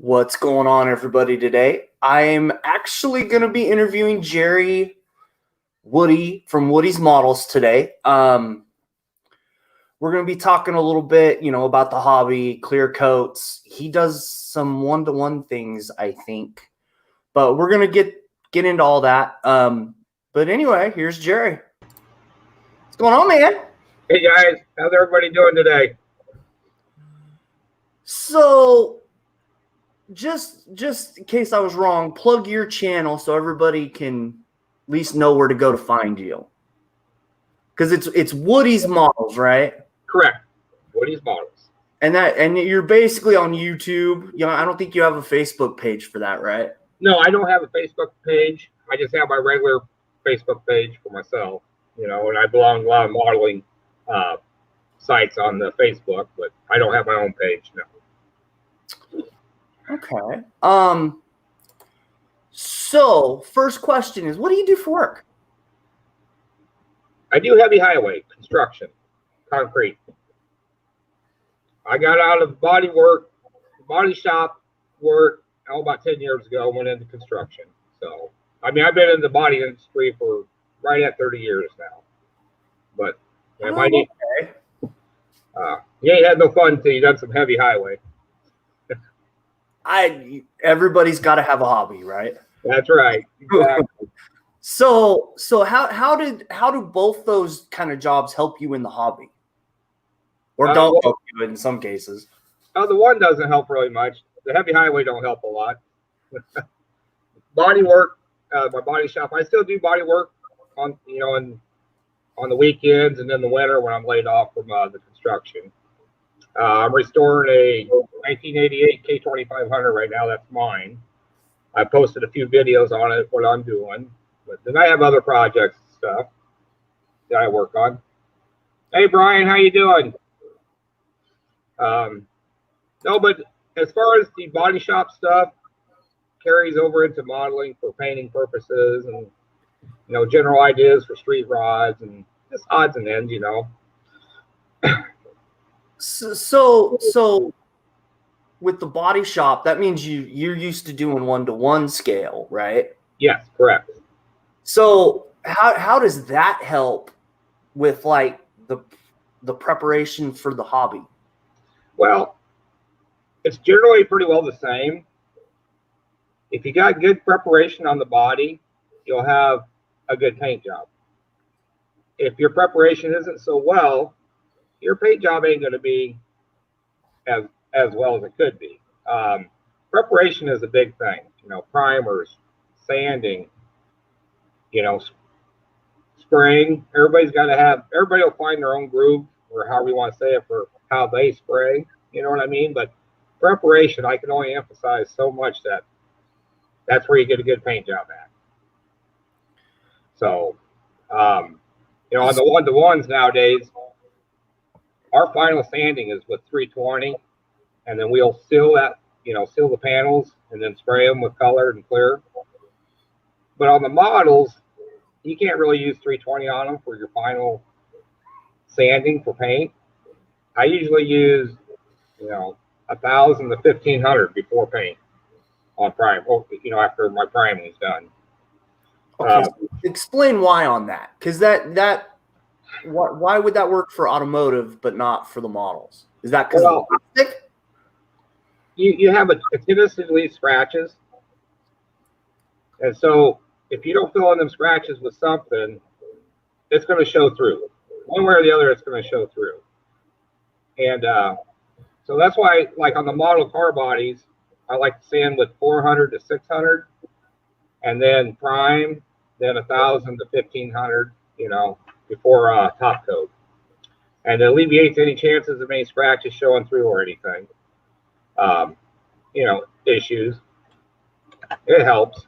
What's going on, everybody, today? I'm actually going to be interviewing Jerry Woody from Woody's Models today. We're going to be talking a little bit, about the hobby, clear coats. He does some one-to-one things, I think. But we're going to get into all that. But anyway, here's Jerry. What's going on, man? Hey, guys. How's everybody doing today? So, just in case I was wrong, plug your channel so everybody can at least know where to go to find you. Because it's Woody's Models, right? Correct. Woody's Models. And you're basically on YouTube. I don't think you have a Facebook page for that, right? No, I don't have a Facebook page. I just have my regular Facebook page for myself. And I belong to a lot of modeling sites on the Facebook, but I don't have my own page. No. Okay. So first question is, what do you do for work? I do heavy highway construction, concrete. I got out of body shop work about 10 years ago, went into construction. So, I've been in the body industry for right at 30 years now. But you ain't had no fun until you done some heavy highway. Everybody's got to have a hobby, right? That's right. Exactly. So how do both those kind of jobs help you in the hobby, or don't help you in some cases? The one doesn't help really much. The heavy highway don't help a lot. Body work, my body shop. I still do body work on on the weekends and in the winter when I'm laid off from the construction. I'm restoring a 1988 K2500 right now. That's mine. I posted a few videos on it, what I'm doing. But then I have other projects and stuff that I work on. Hey, Brian, how you doing? No, but as far as the body shop stuff, carries over into modeling for painting purposes and, general ideas for street rods and just odds and ends, So with the body shop, that means you're used to doing one-to-one scale, right? Yes, correct. So how does that help with like the preparation for the hobby? Well, it's generally pretty well the same. If you got good preparation on the body, you'll have a good paint job. If your preparation isn't so well, your paint job ain't going to be as well as it could be. Preparation is a big thing. Primers, sanding, spraying. Everybody will find their own groove, or however you want to say it, for how they spray. You know what I mean? But preparation, I can only emphasize so much that's where you get a good paint job at. So, on the one-to-ones nowadays, our final sanding is with 320, and then we'll seal the panels and then spray them with color and clear. But on the models, you can't really use 320 on them for your final sanding for paint. I usually use, 1,000 to 1,500 before paint on prime. After my priming is done. Okay, explain why on that, because why would that work for automotive but not for the models? Is that because of the plastic? You have a tendency to leave scratches, and so if you don't fill in them scratches with something, it's going to show through. One way or the other, it's going to show through. And so that's why, like on the model car bodies, I like to sand with 400 to 600, and then prime, then 1,000 to 1,500, before top coat. And it alleviates any chances of any scratches showing through or anything. Issues. It helps.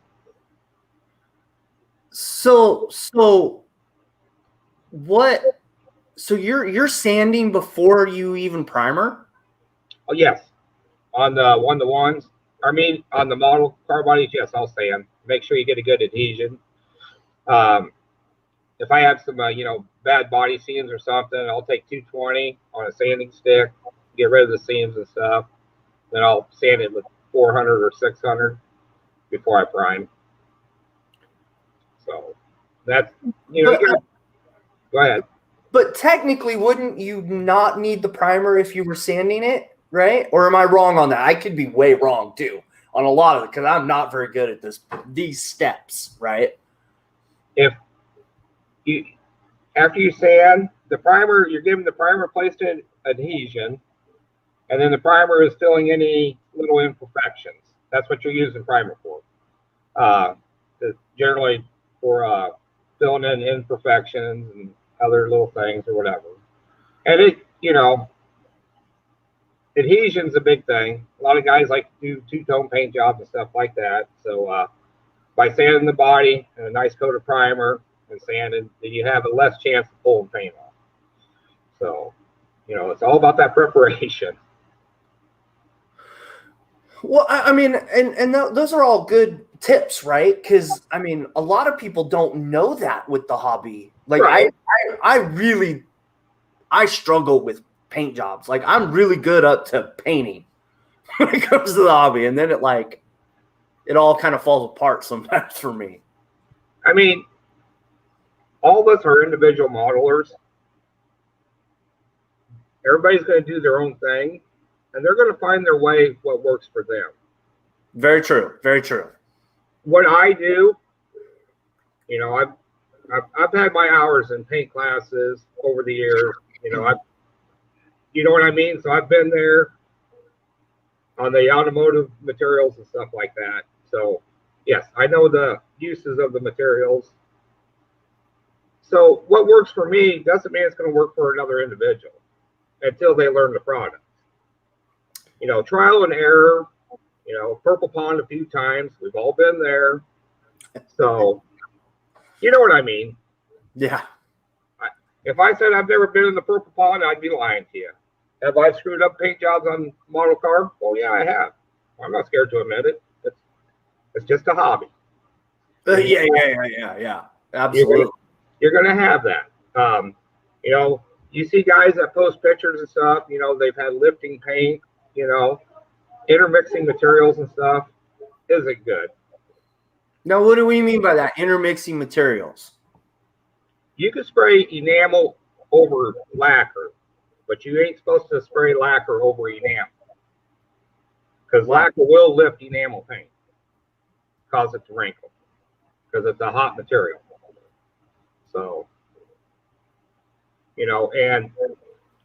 So what? So you're sanding before you even primer? Oh, yes. On the one-to-ones, on the model car bodies, yes, I'll sand. Make sure you get a good adhesion. If I have some, bad body seams or something, I'll take 220 on a sanding stick, get rid of the seams and stuff. Then I'll sand it with 400 or 600 before I prime. So that's, you know, go ahead. But technically, wouldn't you not need the primer if you were sanding it, right? Or am I wrong on that? I could be way wrong too on a lot of it because I'm not very good at these steps, right? If you, after you sand the primer, you're giving the primer placed in adhesion, and then the primer is filling any little imperfections. That's what you're using primer for. Generally for filling in imperfections and other little things or whatever. And it, you know, adhesion's a big thing. A lot of guys like to do two-tone paint jobs and stuff like that. So by sanding the body and a nice coat of primer and sanding, then you have a less chance of pulling paint off. So, you know, it's all about that preparation. Well, I mean, and those are all good tips, right? Because I mean, a lot of people don't know that with the hobby. Like, right. I struggle with paint jobs. Like, I'm really good up to painting when it comes to the hobby, and then it all kind of falls apart sometimes for me. I mean, all of us are individual modelers. Everybody's going to do their own thing, and they're going to find their way what works for them. Very true. Very true. What I do, you know, I've had my hours in paint classes over the years. You know, you know what I mean? So I've been there on the automotive materials and stuff like that. So yes, I know the uses of the materials. So what works for me doesn't mean it's going to work for another individual until they learn the product. You know, trial and error, you know, Purple Pond a few times. We've all been there. So, you know what I mean? Yeah. If I said I've never been in the Purple Pond, I'd be lying to you. Have I screwed up paint jobs on model car? Well, yeah, I have. I'm not scared to admit it. It's just a hobby. Yeah. Absolutely. You're gonna have that. You know, you see guys that post pictures and stuff. You know, they've had lifting paint. You know, intermixing materials and stuff isn't good. Now, what do we mean by that? Intermixing materials. You can spray enamel over lacquer, but you ain't supposed to spray lacquer over enamel because lacquer will lift enamel paint, cause it to wrinkle because it's a hot material. So, you know, and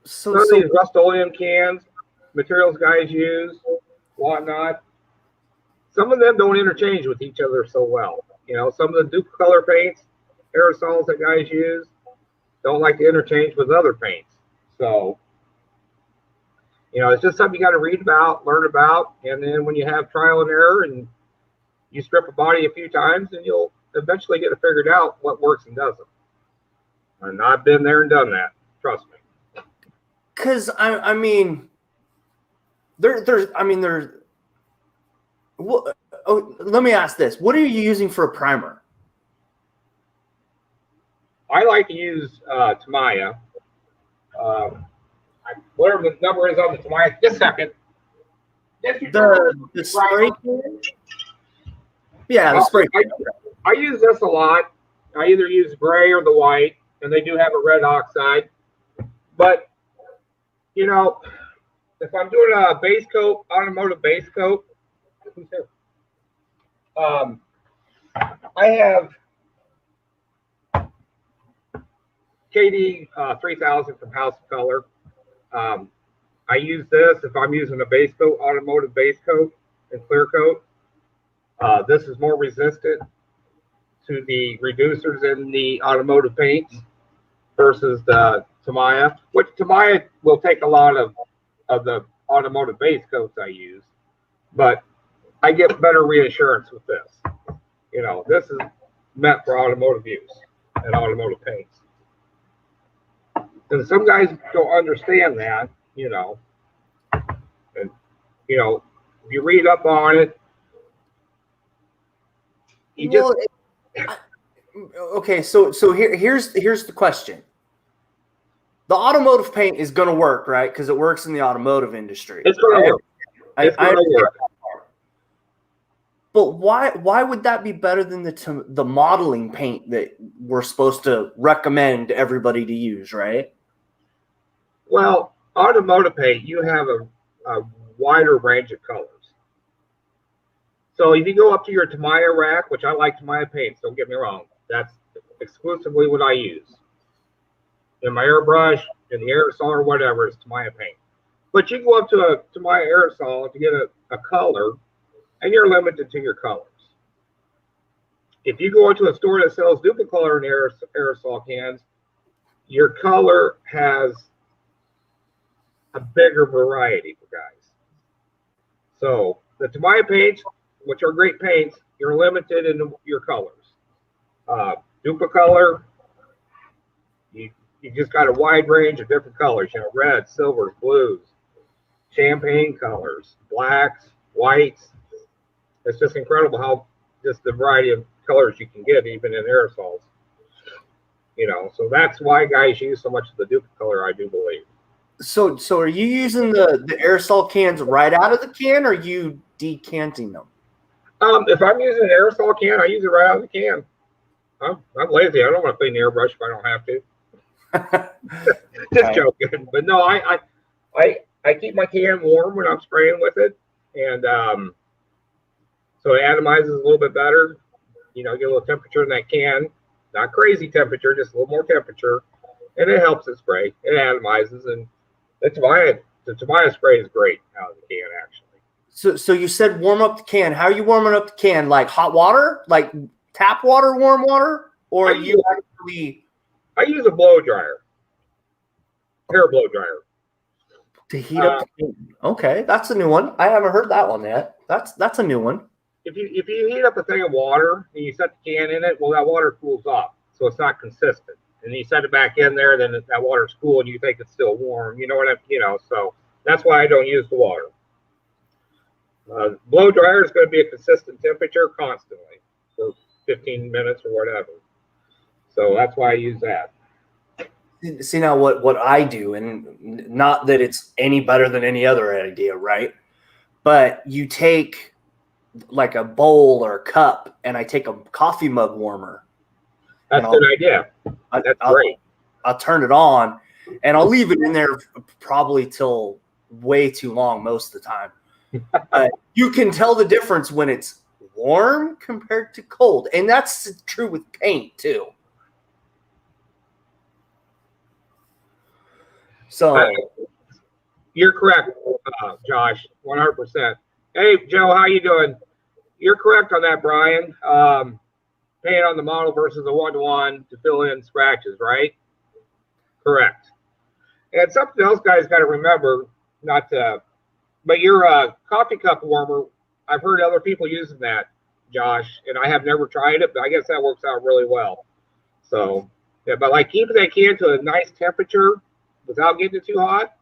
some of these Rust-Oleum cans, materials guys use, whatnot, some of them don't interchange with each other so well. You know, some of the Duke color paints, aerosols that guys use, don't like to interchange with other paints. So, you know, it's just something you got to read about, learn about, and then when you have trial and error and you strip a body a few times, then you'll eventually get it figured out what works and doesn't. And I've been there and done that. Trust me. Because I mean, there's. Well, let me ask this: what are you using for a primer? I like to use Tamiya. Whatever the number is on the Tamiya. Just a second. The spray can? Yeah, the spray can. I use this a lot. I either use gray or the white, and they do have a red oxide. But, you know, if I'm doing a base coat, automotive base coat, I have KD 3000 from House of Color. I use this if I'm using a base coat, automotive base coat and clear coat. This is more resistant to the reducers in the automotive paints versus the Tamiya, which Tamiya will take a lot of the automotive base coats I use, but I get better reassurance with this. You know, this is meant for automotive use and automotive paints. And some guys don't understand that, you know. And, you know, if you read up on it, okay, so here's the question. The automotive paint is going to work, right? Because it works in the automotive industry. It's going to work. It's going to work. But why would that be better than the modeling paint that we're supposed to recommend everybody to use, right? Well, automotive paint, you have a wider range of colors. So if you go up to your Tamiya rack, which I like Tamiya paints, don't get me wrong, that's exclusively what I use. In my airbrush, in the aerosol or whatever, it's Tamiya paint. But you go up to a Tamiya aerosol to get a color, and you're limited to your colors. If you go into a store that sells Duplicolor and aerosol cans, your color has a bigger variety for guys. So the Tamiya paints, which are great paints, you're limited in your colors. Duplicolor, you just got a wide range of different colors, reds, silvers, blues, champagne colors, blacks, whites. It's just incredible how just the variety of colors you can get even in aerosols. So that's why guys use so much of the Duplicolor, I do believe. So are you using the aerosol cans right out of the can, or are you decanting them? If I'm using an aerosol can, I use it right out of the can. I'm lazy. I don't want to clean the airbrush if I don't have to. Just joking. But no, I keep my can warm when I'm spraying with it, and so it atomizes a little bit better. Get a little temperature in that can. Not crazy temperature, just a little more temperature, and it helps it spray. It atomizes, and the Tamiya spray is great out of the can, actually. So you said warm up the can. How are you warming up the can? Like hot water, like tap water, warm water, or I use a blow dryer, hair blow dryer, to heat up the can. Okay, that's a new one. I haven't heard that one yet. That's a new one. If you heat up a thing of water and you set the can in it, well, that water cools off, so it's not consistent. And you set it back in there, then that water's cool, and you think it's still warm. So that's why I don't use the water. Blow dryer is going to be a consistent temperature constantly for 15 minutes or whatever. So that's why I use that. See now what I do, and not that it's any better than any other idea, right? But you take like a bowl or a cup, and I take a coffee mug warmer. That's a good idea. That's great. I'll turn it on, and I'll leave it in there probably till way too long most of the time. You can tell the difference when it's warm compared to cold, and that's true with paint too. So you're correct, Josh, 100%. Hey, Joe, how you doing? You're correct on that, Brian. Paint on the model versus a 1-to-1 to fill in scratches, right? Correct. And something else guys got to remember, but your coffee cup warmer, I've heard other people using that, Josh, and I have never tried it, but I guess that works out really well. So, yeah, but like keeping that can to a nice temperature without getting it too hot,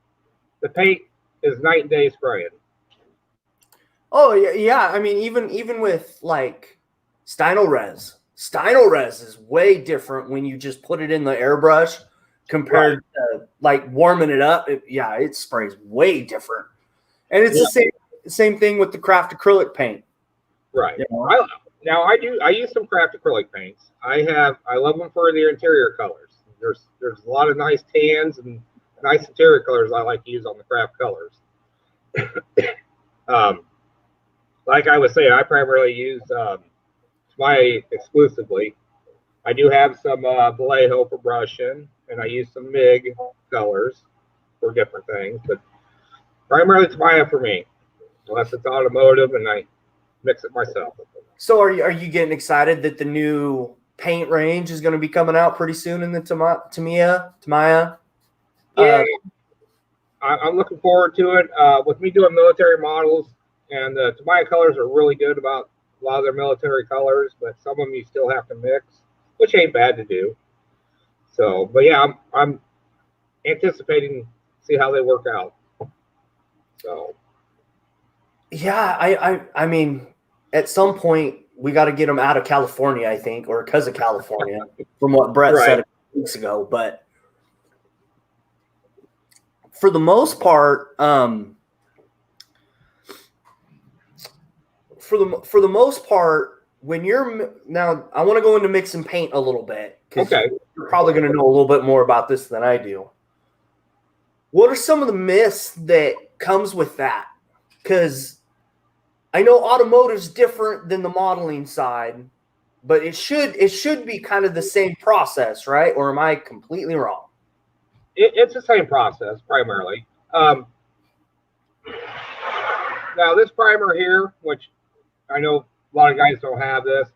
the paint is night and day spraying. Oh yeah. I mean, even with like Stynylrez is way different when you just put it in the airbrush compared to like warming it up. It sprays way different, and it's the same thing with the craft acrylic paint. Right. I use some craft acrylic paints. I love them for their interior colors. There's a lot of nice tans and nice interior colors I like to use on the craft colors. Like I was saying, I primarily use Tamiya exclusively. I do have some Vallejo for brushing, and I use some MIG colors for different things, but primarily Tamiya for me, unless it's automotive and I mix it myself. So are you getting excited that the new paint range is going to be coming out pretty soon in the Tamiya? Yeah, I'm looking forward to it. With me doing military models, and the Tamiya colors are really good about a lot of their military colors, but some of them you still have to mix, which ain't bad to do. So, but yeah, I'm anticipating see how they work out. So, yeah, I mean, at some point we got to get them out of California, I think, or because of California, from what Brett said a few weeks ago. But for the most part, for the most part, when you're now, I want to go into mix and paint a little bit because Okay. you're probably going to know a little bit more about this than I do. What are some of the myths that comes with that? Because I know automotive's different than the modeling side, but it should be kind of the same process, right? Or am I completely wrong? It's the same process primarily. Now this primer here, which I know a lot of guys don't have this,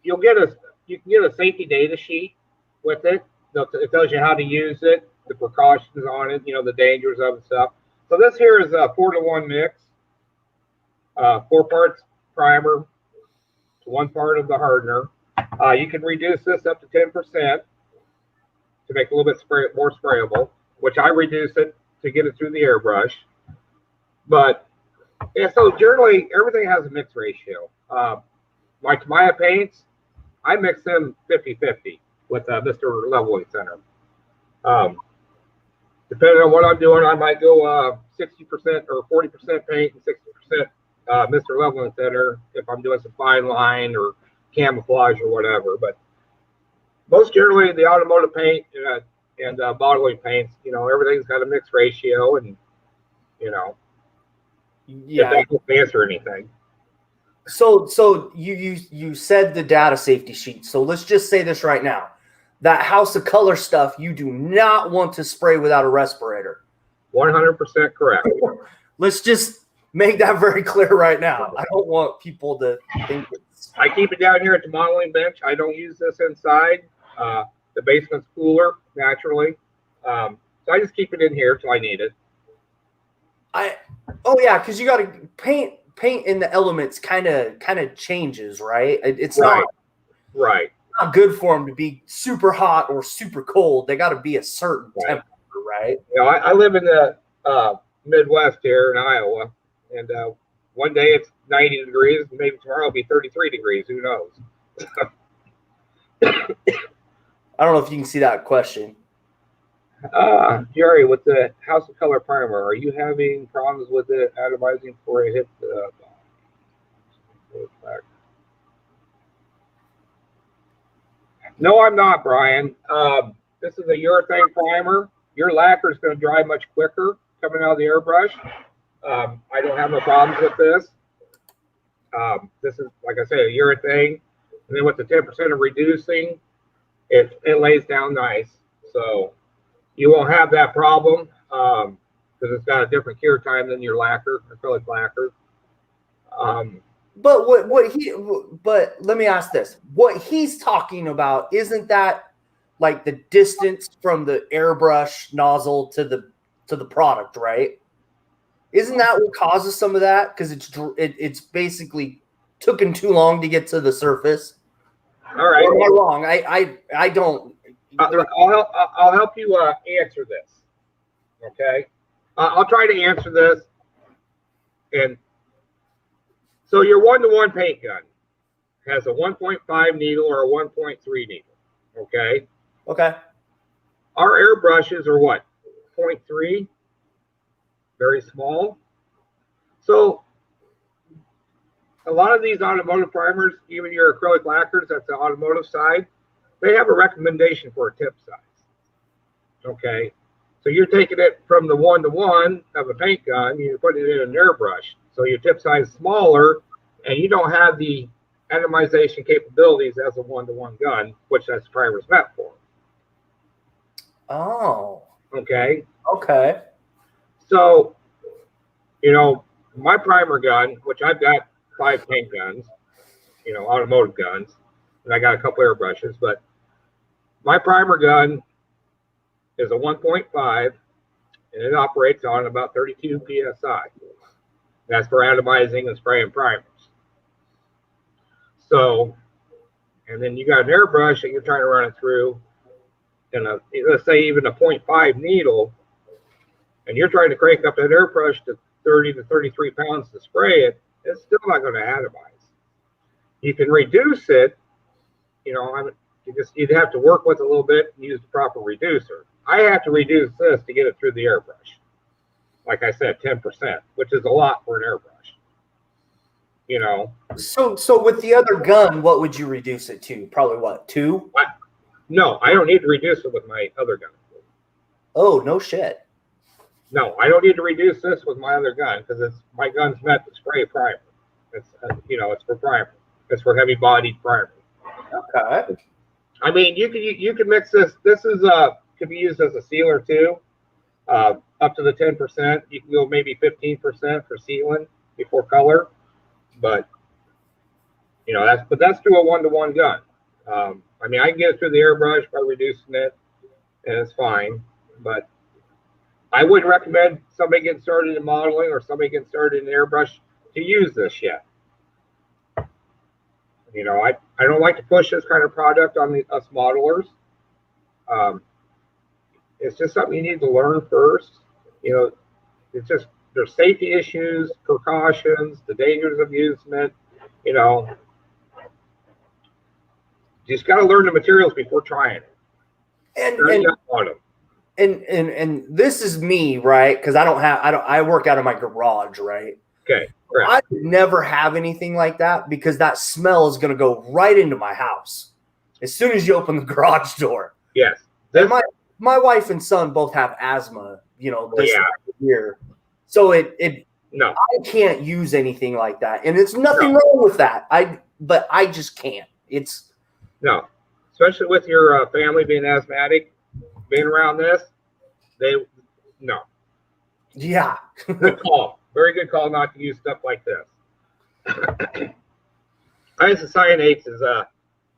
you can get a safety data sheet with it. It tells you how to use it, the precautions on it, the dangers of it stuff. So this here is a 4-to-1 mix, 4 parts primer to 1 part of the hardener. You can reduce this up to 10% to make it a little bit more sprayable, which I reduce it to get it through the airbrush. But yeah, so generally everything has a mix ratio. My Tamiya paints, I mix them 50-50 with Mr. Leveling Center. Depending on what I'm doing, I might go 60% or 40% paint and 60% Mr. Leveling Center if I'm doing some fine line or camouflage or whatever. But most generally, the automotive paint and bottling paints, everything's got a mix ratio, and Yeah. if that doesn't answer anything. So you said the data safety sheet. So let's just say this right now. That House of Color stuff, you do not want to spray without a respirator. 100% correct. Let's just make that very clear right now. I don't want people to think it's... I keep it down here at the modeling bench. I don't use this inside. The basement's cooler, naturally. So I just keep it in here till I need it. Oh yeah, because you got to paint in the elements kind of changes, right? It's right. Not good for them to be super hot or super cold. They got to be a certain temperature, right? I live in the Midwest here in Iowa, and one day it's 90 degrees, and maybe tomorrow it'll be 33 degrees. Who knows? I don't know if you can see that question. Jerry, with the House of Color primer, are you having problems with it atomizing before it hits the No, I'm not, Brian. This is a urethane primer. Your lacquer is going to dry much quicker coming out of the airbrush. I don't have no problems with this. This is, like I said, a urethane. And then with the 10% of reducing, it lays down nice. So you won't have that problem because it's got a different cure time than your lacquer, acrylic lacquer. But but let me ask this. What he's talking about, isn't that like the distance from the airbrush nozzle to the product, right? Isn't that what causes some of that? Because it's basically taken too long to get to the surface. All right. Or am I wrong? I don't. I'll help you answer this. Okay. I'll try to answer this. And so your 1-to-1 paint gun has a 1.5 needle or a 1.3 needle. Okay. Okay. Our airbrushes are what? 0.3. Very small. So a lot of these automotive primers, even your acrylic lacquers, that's the automotive side, they have a recommendation for a tip size. Okay. So you're taking it from the 1-to-1 of a paint gun, you're putting it in an airbrush. So your tip size is smaller, and you don't have the atomization capabilities as a 1-to-1 gun, which that's primer's meant for. Oh. Okay. Okay. So, my primer gun, which I've got 5 paint guns, automotive guns, and I got a couple airbrushes, but my primer gun is a 1.5, and it operates on about 32 psi. That's for atomizing and spraying primers. So, and then you got an airbrush that you're trying to run it through, and let's say even a 0.5 needle, and you're trying to crank up that airbrush to 30 to 33 pounds to spray it, it's still not going to atomize. You can reduce it, you'd have to work with it a little bit and use the proper reducer. I have to reduce this to get it through the airbrush. Like I said, 10%, which is a lot for an airbrush. You know. So with the other gun, what would you reduce it to? Probably what, 2? No, I don't need to reduce it with my other gun. Oh, no shit. No, I don't need to reduce this with my other gun because my gun's meant to spray primer. It's it's for primer. It's for heavy bodied primer. Okay. I mean, you can mix this. This is could be used as a sealer too, up to the 10%. You can go maybe 15% for sealing before color, but that's through a 1-to-1 gun. I mean, I can get it through the airbrush by reducing it, and it's fine. But I wouldn't recommend somebody getting started in modeling or somebody getting started in airbrush to use this yet. I don't like to push this kind of product on us modelers. It's just something you need to learn first. It's just there's safety issues, precautions, the dangers of using it. You just got to learn the materials before trying it. And this is me, right? Because I work out of my garage, right? Okay. Right. I would never have anything like that because that smell is going to go right into my house as soon as you open the garage door. Yes. And my wife and son both have asthma, this year. So no, I can't use anything like that. And it's nothing wrong with that. But I just can't. It's no, especially with your family being asthmatic, being around this, no. Yeah. Good call. Very good call not to use stuff like this. Isocyanates is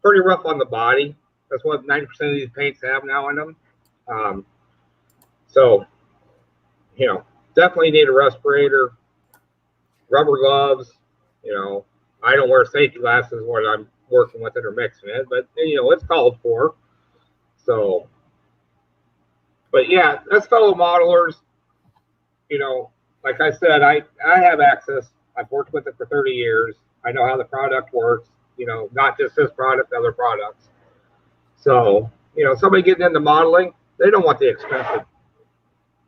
pretty rough on the body. That's what 90% of these paints have now in them. So, definitely need a respirator, rubber gloves. I don't wear safety glasses when I'm working with it or mixing it, but it's called for. So, but yeah, as fellow modelers, like I said, I have access. I've worked with it for 30 years. I know how the product works, not just this product, other products. So, somebody getting into modeling, they don't want the expensive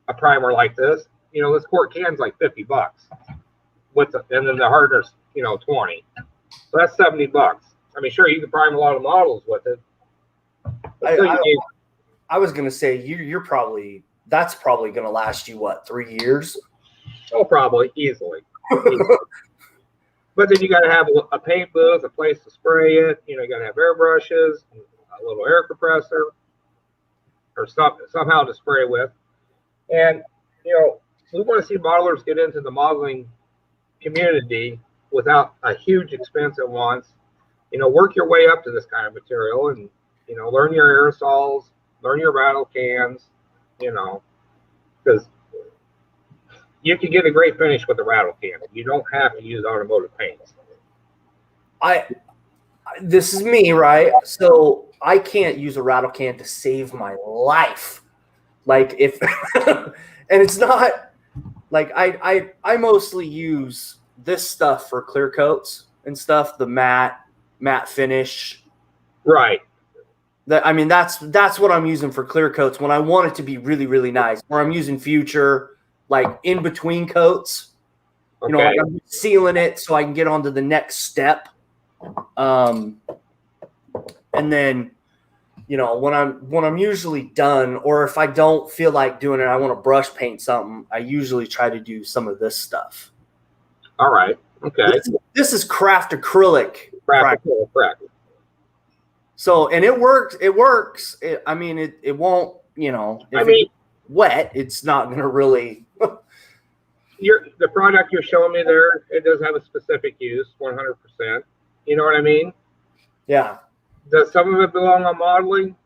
a primer like this. This quart can's like $50 and then the hardener's, 20. So that's $70. I mean, sure, you can prime a lot of models with it. I was going to say that's probably going to last you what, 3 years? Oh, probably easily. But then you got to have a paint booth, a place to spray it. You got to have airbrushes, a little air compressor, or somehow to spray with. And we want to see modelers get into the modeling community without a huge expense at once. Work your way up to this kind of material, and learn your aerosols, learn your rattle cans. Because you can get a great finish with a rattle can. You don't have to use automotive paints. This is me, right? So I can't use a rattle can to save my life. Like if, and it's not like I mostly use this stuff for clear coats and stuff, the matte finish. Right. That's what I'm using for clear coats when I want it to be really, really nice. Or I'm using Future like in between coats. Okay. Like I'm sealing it so I can get onto the next step. And then, when I'm usually done, or if I don't feel like doing it, I want to brush paint something, I usually try to do some of this stuff. All right. Okay. This is craft acrylic. Correct. So, and it works. It works. It won't, if it's wet, it's not going to really. The product you're showing me there, it does have a specific use, 100%. You know what I mean? Yeah. Does some of it belong on modeling?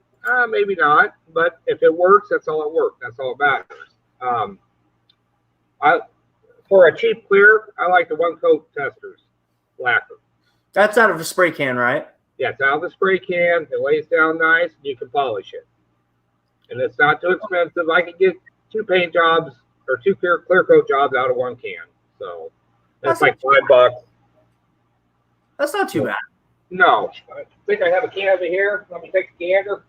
Maybe not. But if it works, that's all it works. That's all it matters. For a cheap clear, I like the one coat testers lacquer. That's out of a spray can, right? Yeah, it's out of the spray can. It lays down nice. And you can polish it, and it's not too expensive. I can get 2 paint jobs or 2 clear coat jobs out of 1 can. So that's like $5. That's not too bad. No, I think I have a can over here. Let me take a gander.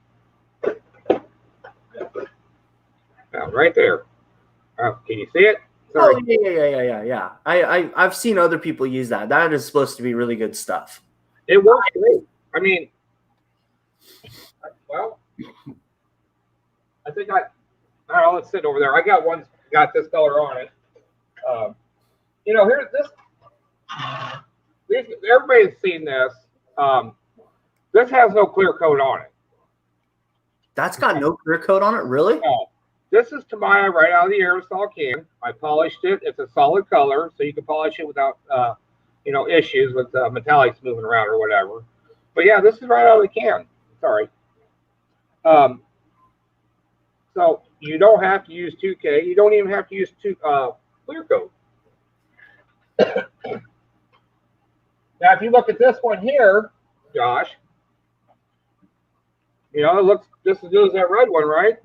Right there. Can you see it? Sorry. Oh yeah. I've seen other people use that. That is supposed to be really good stuff. It works great. I mean, well, I think I don't know, let's sit over there. I got one, got this color on it. Here's this. Everybody's seen this. This has no clear coat on it. That's got no clear coat on it, really? No. This is Tamiya right out of the aerosol can. I polished it. It's a solid color, so you can polish it without, issues with metallics moving around or whatever. But yeah, this is right out of the can. Sorry. So you don't have to use 2K. You don't even have to use clear coat. Now, if you look at this one here, Josh, it looks just as good as that red one, right?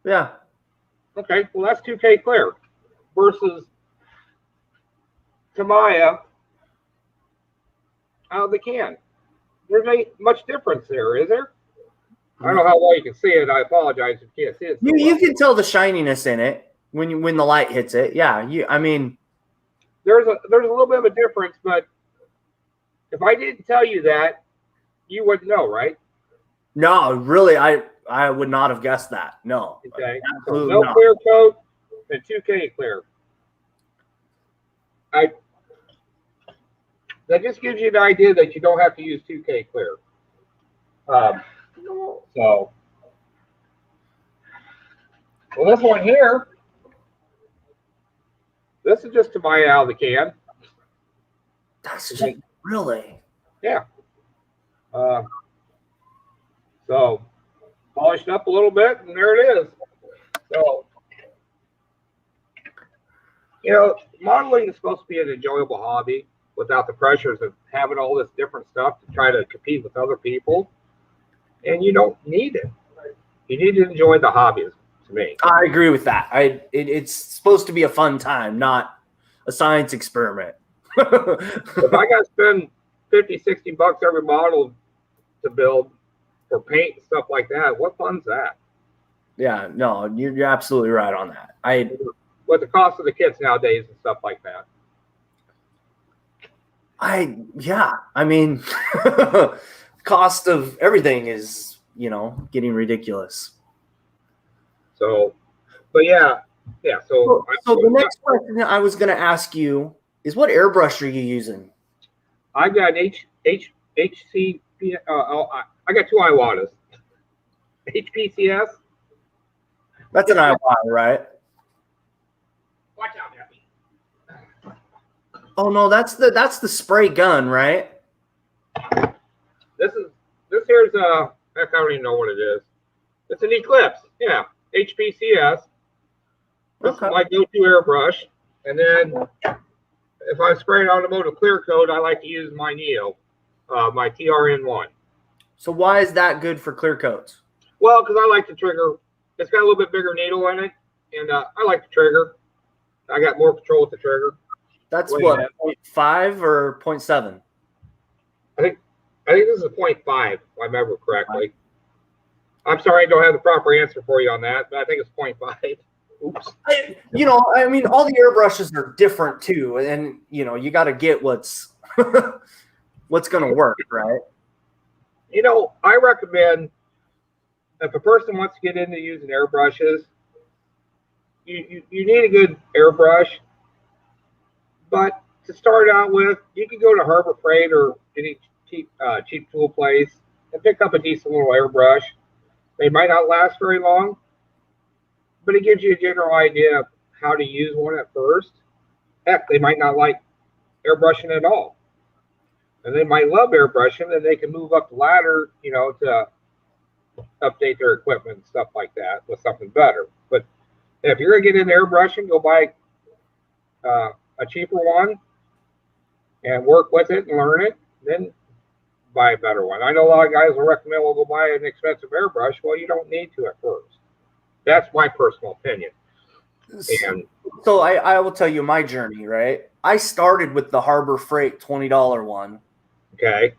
Yeah. Okay, well, that's 2K clear versus Tamiya out of the can. There's not much difference there, is there? I don't know how well you can see it. I apologize if you can't see it. You can tell the shininess in it when the light hits it. Yeah, there's a little bit of a difference, but if I didn't tell you that, you wouldn't know, right? No, really, I would not have guessed that. No. Okay. Absolutely So no not. clear coat and 2K clear. That just gives you an idea that you don't have to use 2K clear. Well, this one here, this is just Tamiya out of the can. That's just really. Yeah. So polished up a little bit, and there it is. So, modeling is supposed to be an enjoyable hobby without the pressures of having all this different stuff to try to compete with other people. And you don't need it. You need to enjoy the hobby, to me. I agree with that. It's supposed to be a fun time, not a science experiment. If I got to spend $50, $60 every model to build for paint and stuff like that, what fun's that? Yeah, no, you're absolutely right on that. With the cost of the kits nowadays and stuff like that. I mean, cost of everything is, getting ridiculous. So, but yeah. So the next question I was going to ask you is, what airbrush are you using? I got HC. I got two Iwatas. HPCS. That's an Iwata, right? Watch out, Happy. Oh no, that's the spray gun, right? This here's heck, I don't even know what it is. It's an Eclipse, yeah, HPCS. This is my go-to airbrush, and then if I'm spraying automotive clear coat, I like to use my Neo, my TRN1. So why is that good for clear coats? Well, because I like the trigger. It's got a little bit bigger needle in it, and I like the trigger. I got more control with the trigger. That's what, 0.5 or 0.7? I think this is a 0.5, if I remember correctly. I'm sorry I don't have the proper answer for you on that, but I think it's 0.5. Oops. I mean, all the airbrushes are different too, and you got to get what's going to work, right? I recommend if a person wants to get into using airbrushes, you need a good airbrush. But to start out with, you can go to Harbor Freight or any cheap tool place and pick up a decent little airbrush. They might not last very long, but it gives you a general idea of how to use one at first. Heck, they might not like airbrushing at all. And they might love airbrushing, and they can move up the ladder, to update their equipment and stuff like that with something better. But if you're going to get into airbrushing, go buy a cheaper one and work with it and learn it, then buy a better one. I know a lot of guys will recommend, well, go buy an expensive airbrush. Well, you don't need to at first. That's my personal opinion. And so I will tell you my journey, right? I started with the Harbor Freight $20 one. Okay.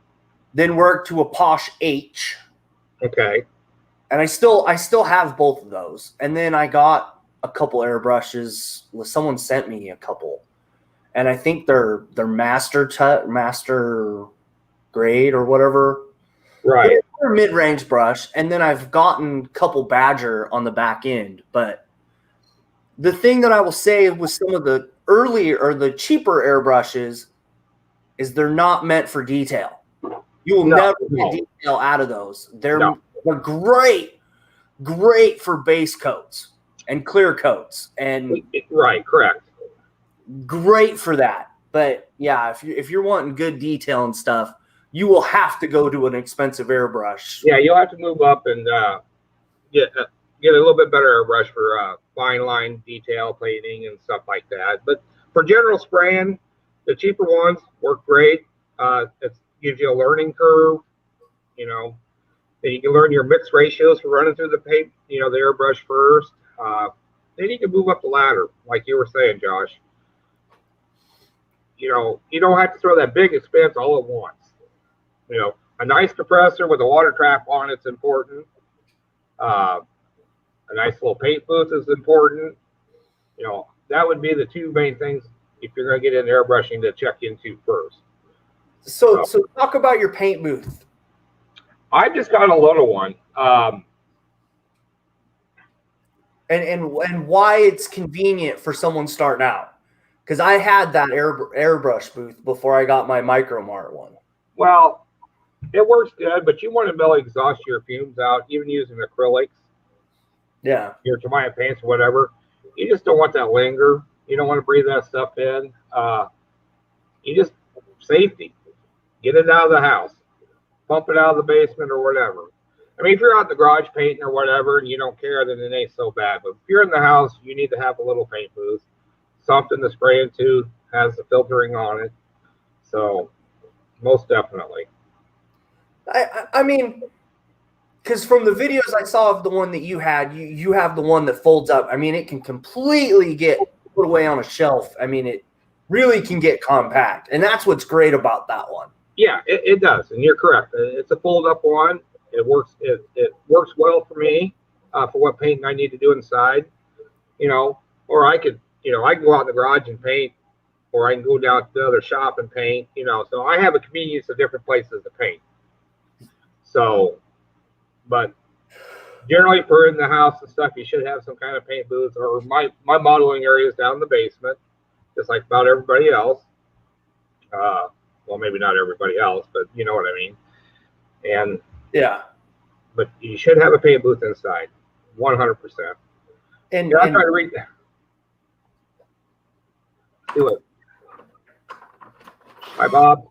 Then worked to a Posh H. Okay. And I still have both of those. And then I got a couple airbrushes. Someone sent me a couple, and I think they're master grade or whatever. Right. They're mid-range brush, and then I've gotten a couple Badger on the back end. But the thing that I will say with some of the early or the cheaper airbrushes is they're not meant for detail. You will never get detail out of those. They're great for base coats and clear coats, and right, correct. Great for that. But yeah, if you're wanting good detail and stuff, you will have to go to an expensive airbrush. Yeah, you'll have to move up and get a little bit better airbrush for fine line detail plating and stuff like that. But for general spraying, the cheaper ones work great. It gives you a learning curve, you know. Then you can learn your mix ratios for running through the paint, the airbrush first. Then you can move up the ladder, like you were saying, Josh. You don't have to throw that big expense all at once. A nice compressor with a water trap on it's important. A nice little paint booth is important. That would be the two main things if you're going to get into airbrushing to check into first. So talk about your paint booth. I just got a little one. And why it's convenient for someone starting out. Because I had that airbrush booth before I got my Micromart one. Well, it works good, but you want to be able to exhaust your fumes out, even using acrylics. Yeah. Your Tamiya paints or whatever. You just don't want that linger. You don't want to breathe that stuff in. You just safety. Get it out of the house. Pump it out of the basement or whatever. I mean, if you're out in the garage painting or whatever and you don't care, then it ain't so bad. But if you're in the house, you need to have a little paint booth. Something to spray into, has the filtering on it. So, most definitely. I mean, because from the videos I saw of the one that you had, you have the one that folds up. I mean, it can completely get put away on a shelf. I mean, it really can get compact. And that's what's great about that one. Yeah, it does. And you're correct. It's a fold-up one. It works. It works well for me for what painting I need to do inside. Or I could, I can go out in the garage and paint, or I can go down to the other shop and paint. So I have a convenience of different places to paint. So, but generally for in the house and stuff, you should have some kind of paint booth. Or my modeling area is down in the basement, just like about everybody else. Well, maybe not everybody else, but you know what I mean. And yeah, but you should have a paint booth inside, 100%. And I'm trying to read that. Do it. Hi, Bob.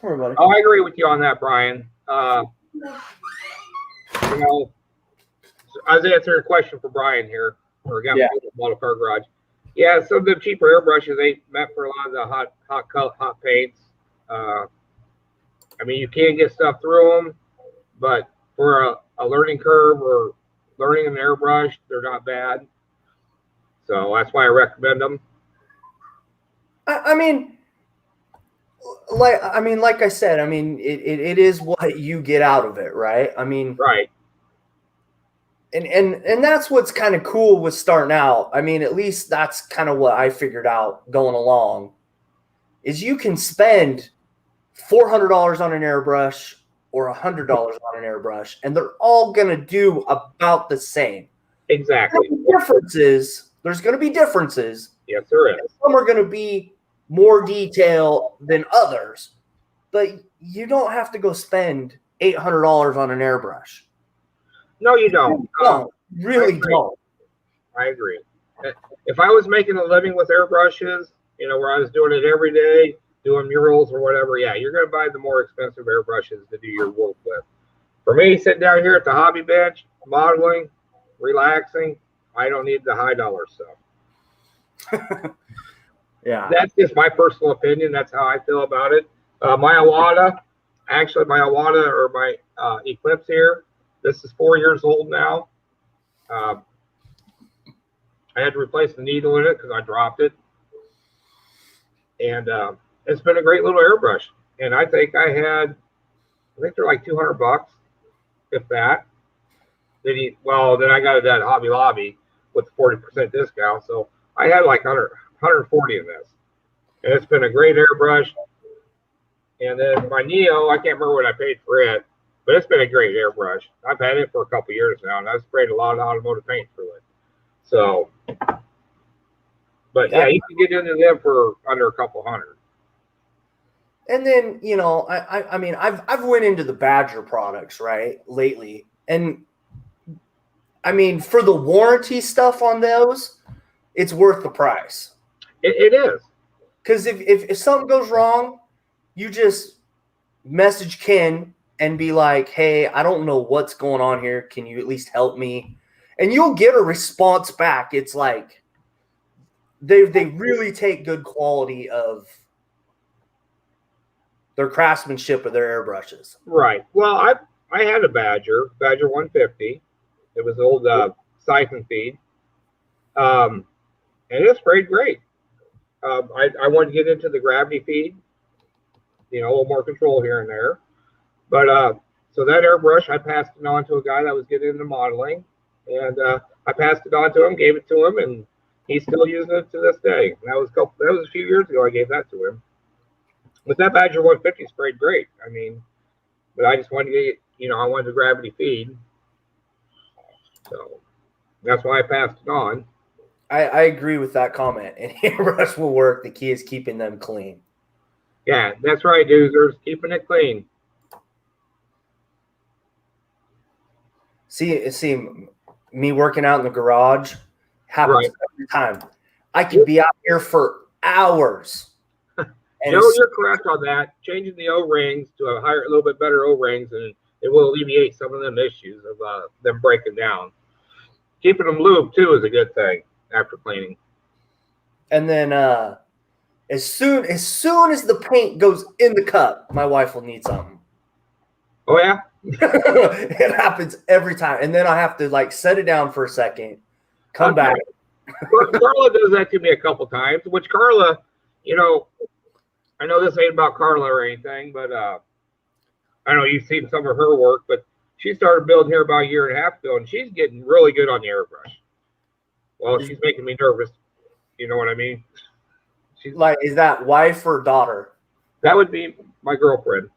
Sorry, buddy. Oh, I agree with you on that, Brian. I was answering a question for Brian here. Model car garage. Yeah, some of the cheaper airbrushes ain't meant for a lot of the hot paints. I mean, you can get stuff through them, but for a learning curve or learning an airbrush, they're not bad. So that's why I recommend them. I mean, like I said, I mean, it is what you get out of it, right? I mean, right. And that's what's kind of cool with starting out. I mean, at least that's kind of what I figured out going along, is you can spend $400 on an airbrush or $100 on an airbrush, and they're all going to do about the same. Exactly. There's going to be differences. Yes, there is. Some are going to be more detail than others, but you don't have to go spend $800 on an airbrush. No, you don't. Really don't. I agree. If I was making a living with airbrushes, where I was doing it every day, doing murals or whatever, yeah, you're going to buy the more expensive airbrushes to do your work with. For me, sitting down here at the hobby bench, modeling, relaxing, I don't need the high dollar stuff. Yeah. That's just my personal opinion. That's how I feel about it. My Iwata or my Eclipse here, this is 4 years old now. I had to replace the needle in it because I dropped it. And it's been a great little airbrush. And I think I had I think they're like $200, if that. Then I got it at Hobby Lobby with 40% discount. So I had like 140 in this. And it's been a great airbrush. And then my Neo, I can't remember what I paid for it, but it's been a great airbrush. I've had it for a couple years now, and I've sprayed a lot of automotive paint through it. So, but yeah, you can get into them for under a couple hundred. And then, you know, I mean, I've went into the Badger products, right, lately. And I mean, for the warranty stuff on those, it's worth the price. It is. Because if something goes wrong, you just message Ken and be like, hey, I don't know what's going on here. Can you at least help me? And you'll get a response back. It's like they really take good quality of their craftsmanship of their airbrushes. Right. Well, I had a Badger 150. It was old siphon feed. And it sprayed great. I wanted to get into the gravity feed, you know, a little more control here and there. But so that airbrush, I passed it on to a guy that was getting into modeling, and I passed it on to him, gave it to him, and he's still using it to this day. And that was a few years ago. I gave that to him. But that Badger 150 sprayed great. I mean, but I just wanted to get, you know, I wanted the gravity feed, so that's why I passed it on. I agree with that comment. And airbrush will work. The key is keeping them clean. Yeah, that's right, Doozers. Keeping it clean. See, me working out in the garage happens Right. every time. I can be out here for hours. No, you're correct on that. Changing the O-rings to a little bit better O-rings, and it will alleviate some of them issues of them breaking down. Keeping them lubed too is a good thing after cleaning. And then as soon as the paint goes in the cup, my wife will need something. Oh yeah, it happens every time, and then I have to like set it down for a second, come back. Carla does that to me a couple times. Which Carla, you know, I know this ain't about Carla or anything, but I know you've seen some of her work, but she started building here about a year and a half ago, and she's getting really good on the airbrush. Well, she's making me nervous. You know what I mean? She's like, is that wife or daughter? That would be my girlfriend.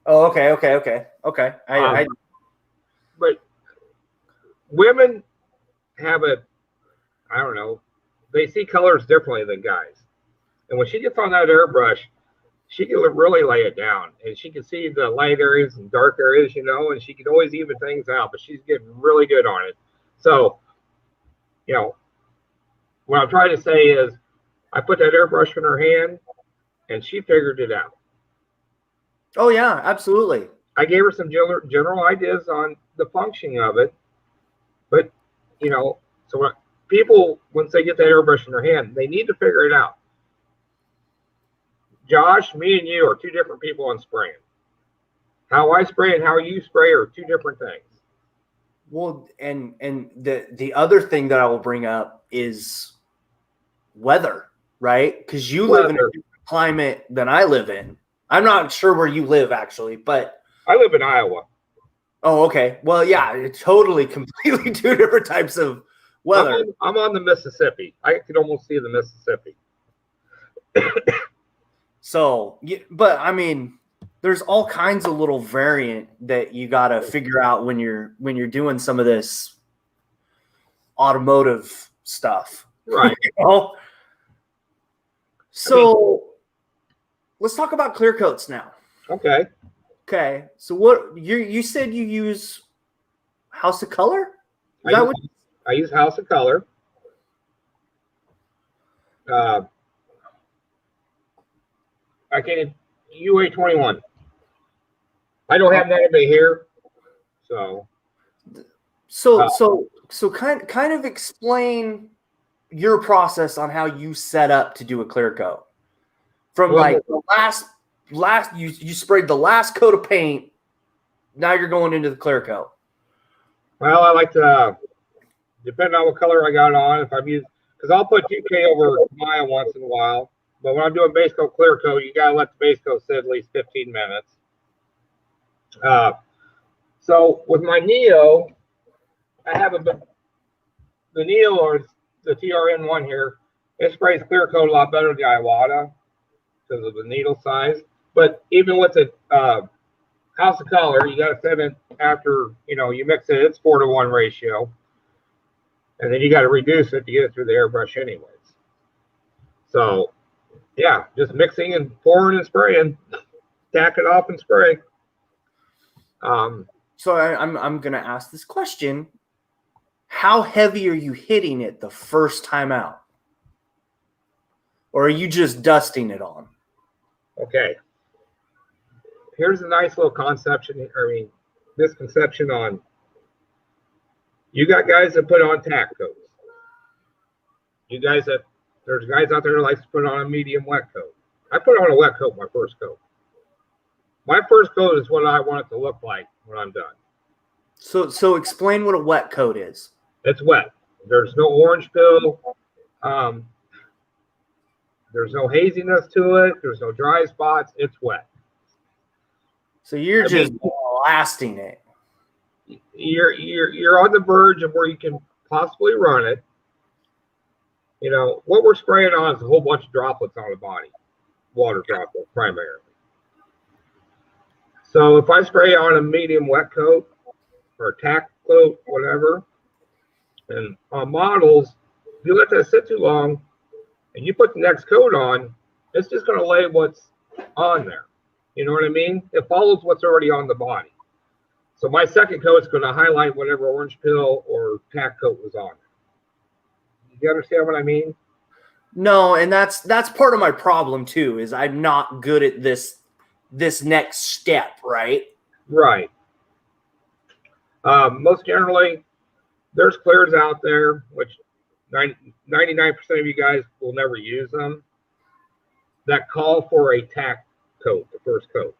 Oh, okay. But women have I don't know, they see colors differently than guys. And when she gets on that airbrush, she can really lay it down, and she can see the light areas and dark areas, you know, and she can always even things out, but she's getting really good on it. So, you know, what I'm trying to say is I put that airbrush in her hand and she figured it out. Oh yeah, absolutely. I gave her some general ideas on the functioning of it, but you know, so when people, once they get that airbrush in their hand, they need to figure it out. Josh, me and you are two different people on spraying. How I spray and how you spray are two different things. Well, and the other thing that I will bring up is weather, right? Because you live in a different climate than I live in. I'm not sure where you live actually, but I live in Iowa. Oh, okay. Well, yeah, it's totally, completely two different types of weather. I'm on the Mississippi. I can almost see the Mississippi. So, but I mean, there's all kinds of little variant that you got to figure out when you're doing some of this automotive stuff. Right. You know? So let's talk about clear coats now. Okay. Okay. So what you said you use House of Color? I use House of Color. I can't UA21. I don't have that in my hair, so kind of explain your process on how you set up to do a clear coat. From like the last you sprayed the last coat of paint, now you're going into the clear coat. Well, I like to depend on what color I got on. If I'm using, because I'll put 2K over Maya once in a while. But when I'm doing base coat, clear coat, you gotta let the base coat sit at least 15 minutes. So with my Neo, I have the Neo or the TRN1 here. It sprays clear coat a lot better than the Iwata because of the needle size. But even with the House of Color, you got to set it after, you mix it, it's 4-to-1 ratio. And then you got to reduce it to get it through the airbrush anyways. So, yeah, just mixing and pouring and spraying. Tack it off and spray. So I'm gonna ask this question: how heavy are you hitting it the first time out, or are you just dusting it on? Okay. Here's a nice little misconception on. You got guys that put on tack coats. There's guys out there that likes to put on a medium wet coat. I put on a wet coat my first coat. My first coat is what I want it to look like when I'm done. So explain what a wet coat is. It's wet. There's no orange peel. There's no haziness to it. There's no dry spots. It's wet. So you're just blasting it. You're on the verge of where you can possibly run it. What we're spraying on is a whole bunch of droplets on the body, water droplets primarily. So if I spray on a medium wet coat or a tack coat, whatever, and on models, if you let that sit too long and you put the next coat on, it's just going to lay what's on there. You know what I mean? It follows what's already on the body. So my second coat is going to highlight whatever orange peel or tack coat was on it. You understand what I mean? No, and that's part of my problem too, is I'm not good at this next step, right? Right. Most generally, there's clears out there, which 99% of you guys will never use them, that call for a tack coat, the first coat.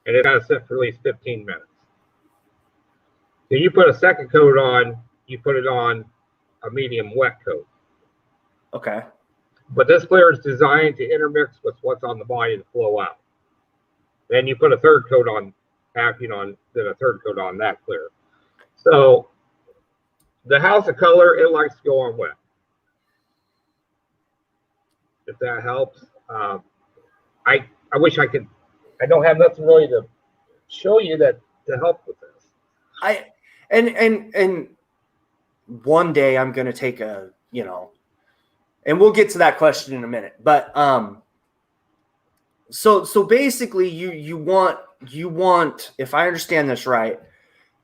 And it got to sit for at least 15 minutes. Then you put a second coat on, you put it on a medium wet coat. Okay. But this clear is designed to intermix with what's on the body to flow out. Then you put a third coat on, then a third coat on that clear. So the House of Color, it likes to go on wet. If that helps. I wish I could. I don't have nothing really to show you that to help with this. And one day I'm gonna take a, and we'll get to that question in a minute. But so basically you want, if I understand this right,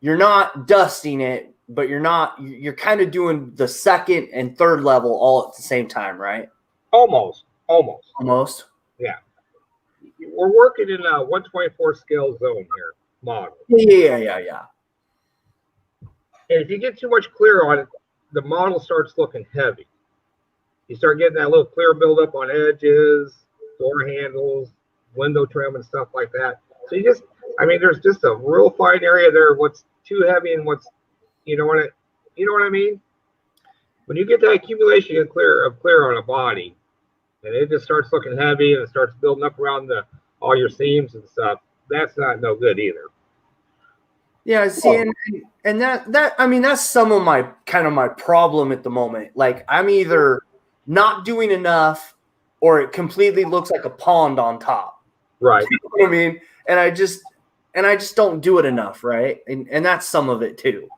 you're not dusting it, but you're kind of doing the second and third level all at the same time, right? Almost. Yeah. We're working in a 124 scale zone here, model. Yeah. And if you get too much clear on it, the model starts looking heavy. You start getting that little clear buildup on edges, door handles, window trim, and stuff like that. So there's just a real fine area there. What's too heavy and what's, you know what I mean? When you get that accumulation of clear on a body, and it just starts looking heavy and it starts building up around all your seams and stuff, that's not no good either. Yeah, see, and that's some of my problem at the moment. Like, I'm either not doing enough or it completely looks like a pond on top. Right. You know what I mean? And I just don't do it enough, right? And that's some of it too.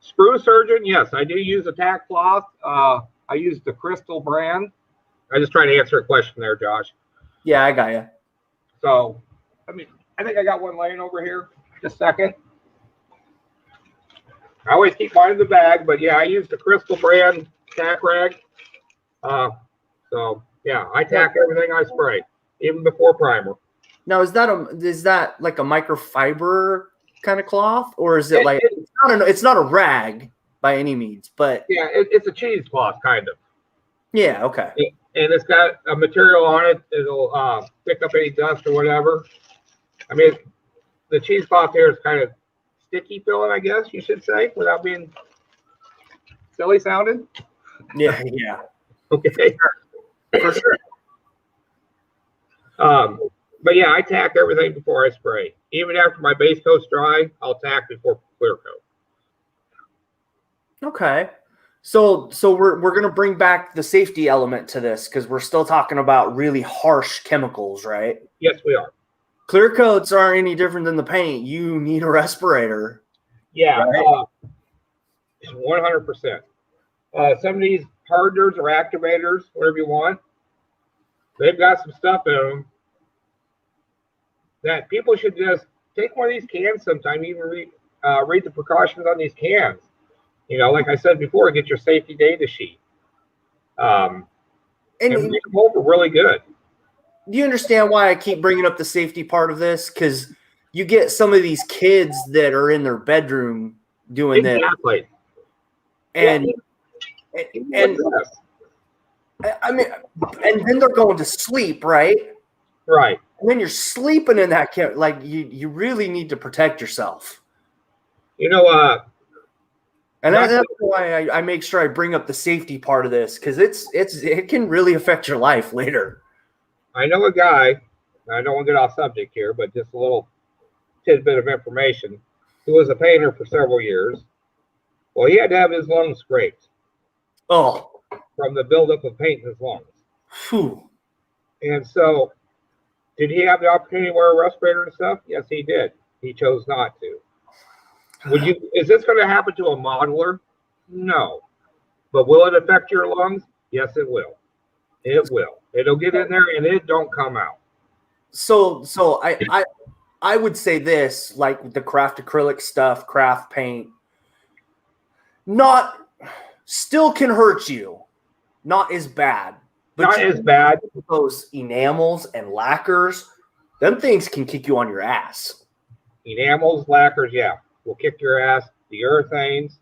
Sprue Surgeon, yes, I do use a tack cloth. I use the Crystal brand. I just trying to answer a question there, Josh. Yeah, I got you. So, I think I got one laying over here. Just a second. I always keep mine in the bag, but yeah, I use the Crystal brand tack rag. So yeah, I tack everything I spray, even before primer. Now, is that like a microfiber kind of cloth, or is it like it's not a rag by any means, but yeah, it's a cheesecloth kind of. Yeah. Okay. And it's got a material on it. It'll pick up any dust or whatever. The cheesecloth here is kind of sticky feeling, I guess you should say, without being silly sounding. Yeah. Okay. For sure. But yeah, I tack everything before I spray. even after my base coat's dry, I'll tack before clear coat. Okay. So we're gonna bring back the safety element to this because we're still talking about really harsh chemicals, right? Yes, we are. Clear coats aren't any different than the paint. You need a respirator. Yeah, right? 100%. Some of these hardeners or activators, whatever you want, they've got some stuff in them that people should just take one of these cans sometime, even read the precautions on these cans. You know, like I said before, get your safety data sheet. And read them over really good. Do you understand why I keep bringing up the safety part of this? Because you get some of these kids that are in their bedroom doing exactly. And I mean, and then they're going to sleep, right? Right. And then you're sleeping in that camp. Like you really need to protect yourself. You know, and that's why I make sure I bring up the safety part of this, because it can really affect your life later. I know a guy, I don't want to get off subject here, but just a little tidbit of information, who was a painter for several years. Well, he had to have his lungs scraped. Oh. From the buildup of paint in his lungs. Whew. And so, did he have the opportunity to wear a respirator and stuff? Yes, he did. He chose not to. Is this going to happen to a modeler? No. But will it affect your lungs? Yes, it will. It will. It'll get in there and it don't come out. So I would say this, like the craft acrylic stuff, craft paint, still can hurt you. Not as bad. But not as bad. Those enamels and lacquers, them things can kick you on your ass. Enamels, lacquers, yeah, will kick your ass. The urethanes,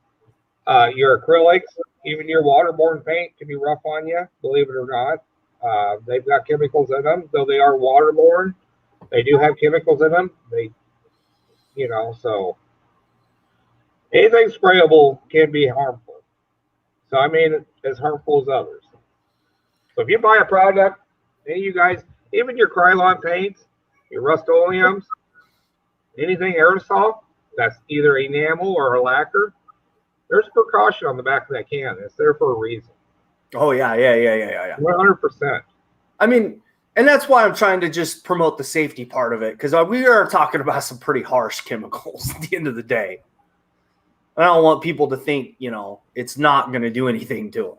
your acrylics, even your waterborne paint can be rough on you, believe it or not. They've got chemicals in them, though they are waterborne. They do have chemicals in them. So anything sprayable can be harmful. So, I mean, as harmful as others. So if you buy a product, any of you guys, even your Krylon paints, your Rust-Oleums, anything aerosol, that's either enamel or a lacquer, there's precaution on the back of that can. It's there for a reason. Oh, yeah. 100%. I mean, and that's why I'm trying to just promote the safety part of it, because we are talking about some pretty harsh chemicals at the end of the day. I don't want people to think, it's not going to do anything to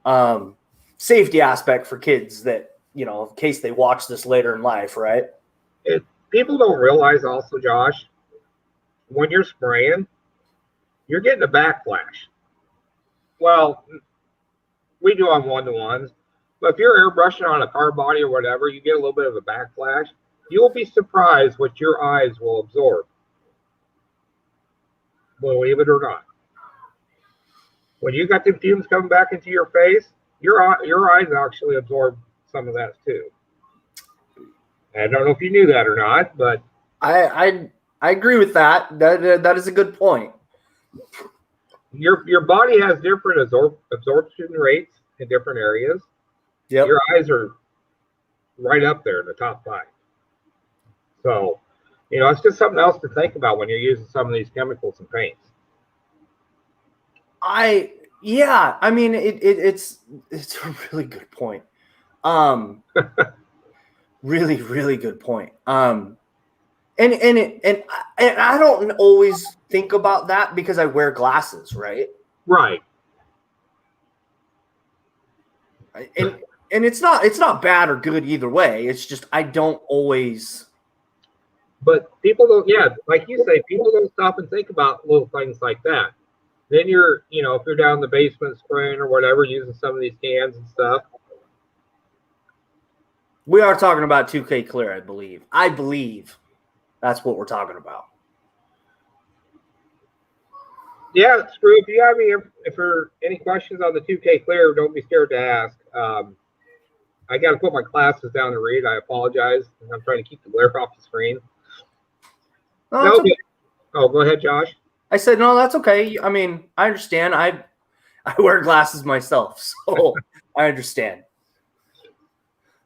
them. Safety aspect for kids that, in case they watch this later in life, right? People don't realize also, Josh, when you're spraying, you're getting a backflash. Well, we do on one-to-ones, but if you're airbrushing on a car body or whatever, you get a little bit of a backflash. You'll be surprised what your eyes will absorb. Believe it or not. When you got the fumes coming back into your face, your eyes actually absorb some of that too. I don't know if you knew that or not, but I agree with that. That is a good point. Your body has different absorption rates in different areas. Yep. Your eyes are right up there in the top 5. So, it's just something else to think about when you're using some of these chemicals and paints. I mean, it's a really good point. Really, really good point. And I don't always think about that because I wear glasses, right? Right. And it's not bad or good either way. It's just I don't always. But people don't, like you say, people don't stop and think about little things like that. Then you're, if you're down in the basement spraying or whatever, using some of these cans and stuff. We are talking about 2K Clear, I believe. I believe that's what we're talking about. Yeah, Screw. If you have any questions on the 2K Clear, don't be scared to ask. I got to put my glasses down to read. I apologize. I'm trying to keep the glare off the screen. Okay. Oh, go ahead, Josh. I said, no, that's okay. I mean, I understand. I wear glasses myself, so I understand.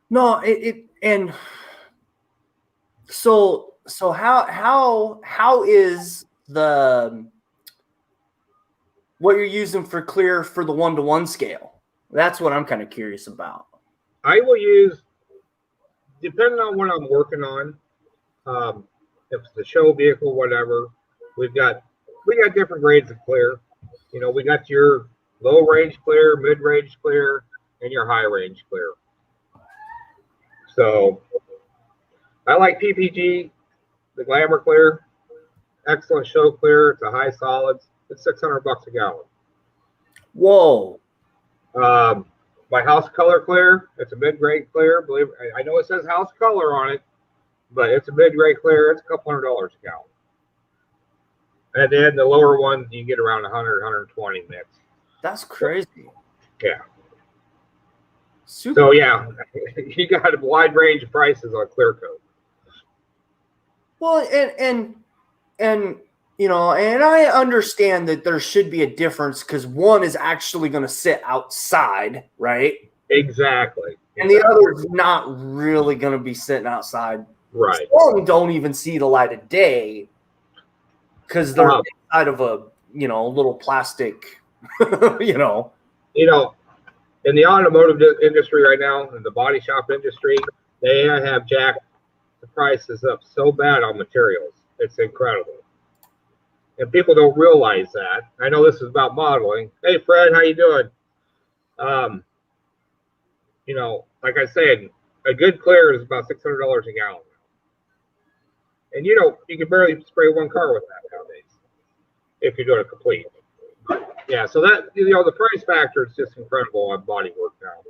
No, and so So how is the what you're using for clear for the 1-to-1 scale? That's what I'm kind of curious about. I will use, depending on what I'm working on, if it's a show vehicle, whatever, we got different grades of clear. You know, we got your low range clear, mid range clear, and your high range clear. So I like PPG, the Glamour Clear, excellent show clear. It's a high solids. It's $600 a gallon. Whoa. My House Color Clear, it's a mid-grade clear. I know it says House Color on it, but it's a mid-grade clear. It's a couple $100 a gallon. And then the lower ones, you get around 100, 120 mix. That's crazy. Yeah. Super. So yeah, you got a wide range of prices on clear coat. Well, and you know, and I understand that there should be a difference because one is actually going to sit outside, right? Exactly. And the other is not really going to be sitting outside. Right. Some don't even see the light of day because they're inside of a, you know, little plastic, you know. You know, in the automotive industry right now, in the body shop industry, they have jacked the prices up so bad on materials. It's incredible. And people don't realize that. I know this is about modeling. Hey, Fred, how you doing? You know, like I said, a good clear is about $600 a gallon. And, you know, you can barely spray one car with that nowadays if you're doing a complete. Yeah, so that, you know, the price factor is just incredible on body work now.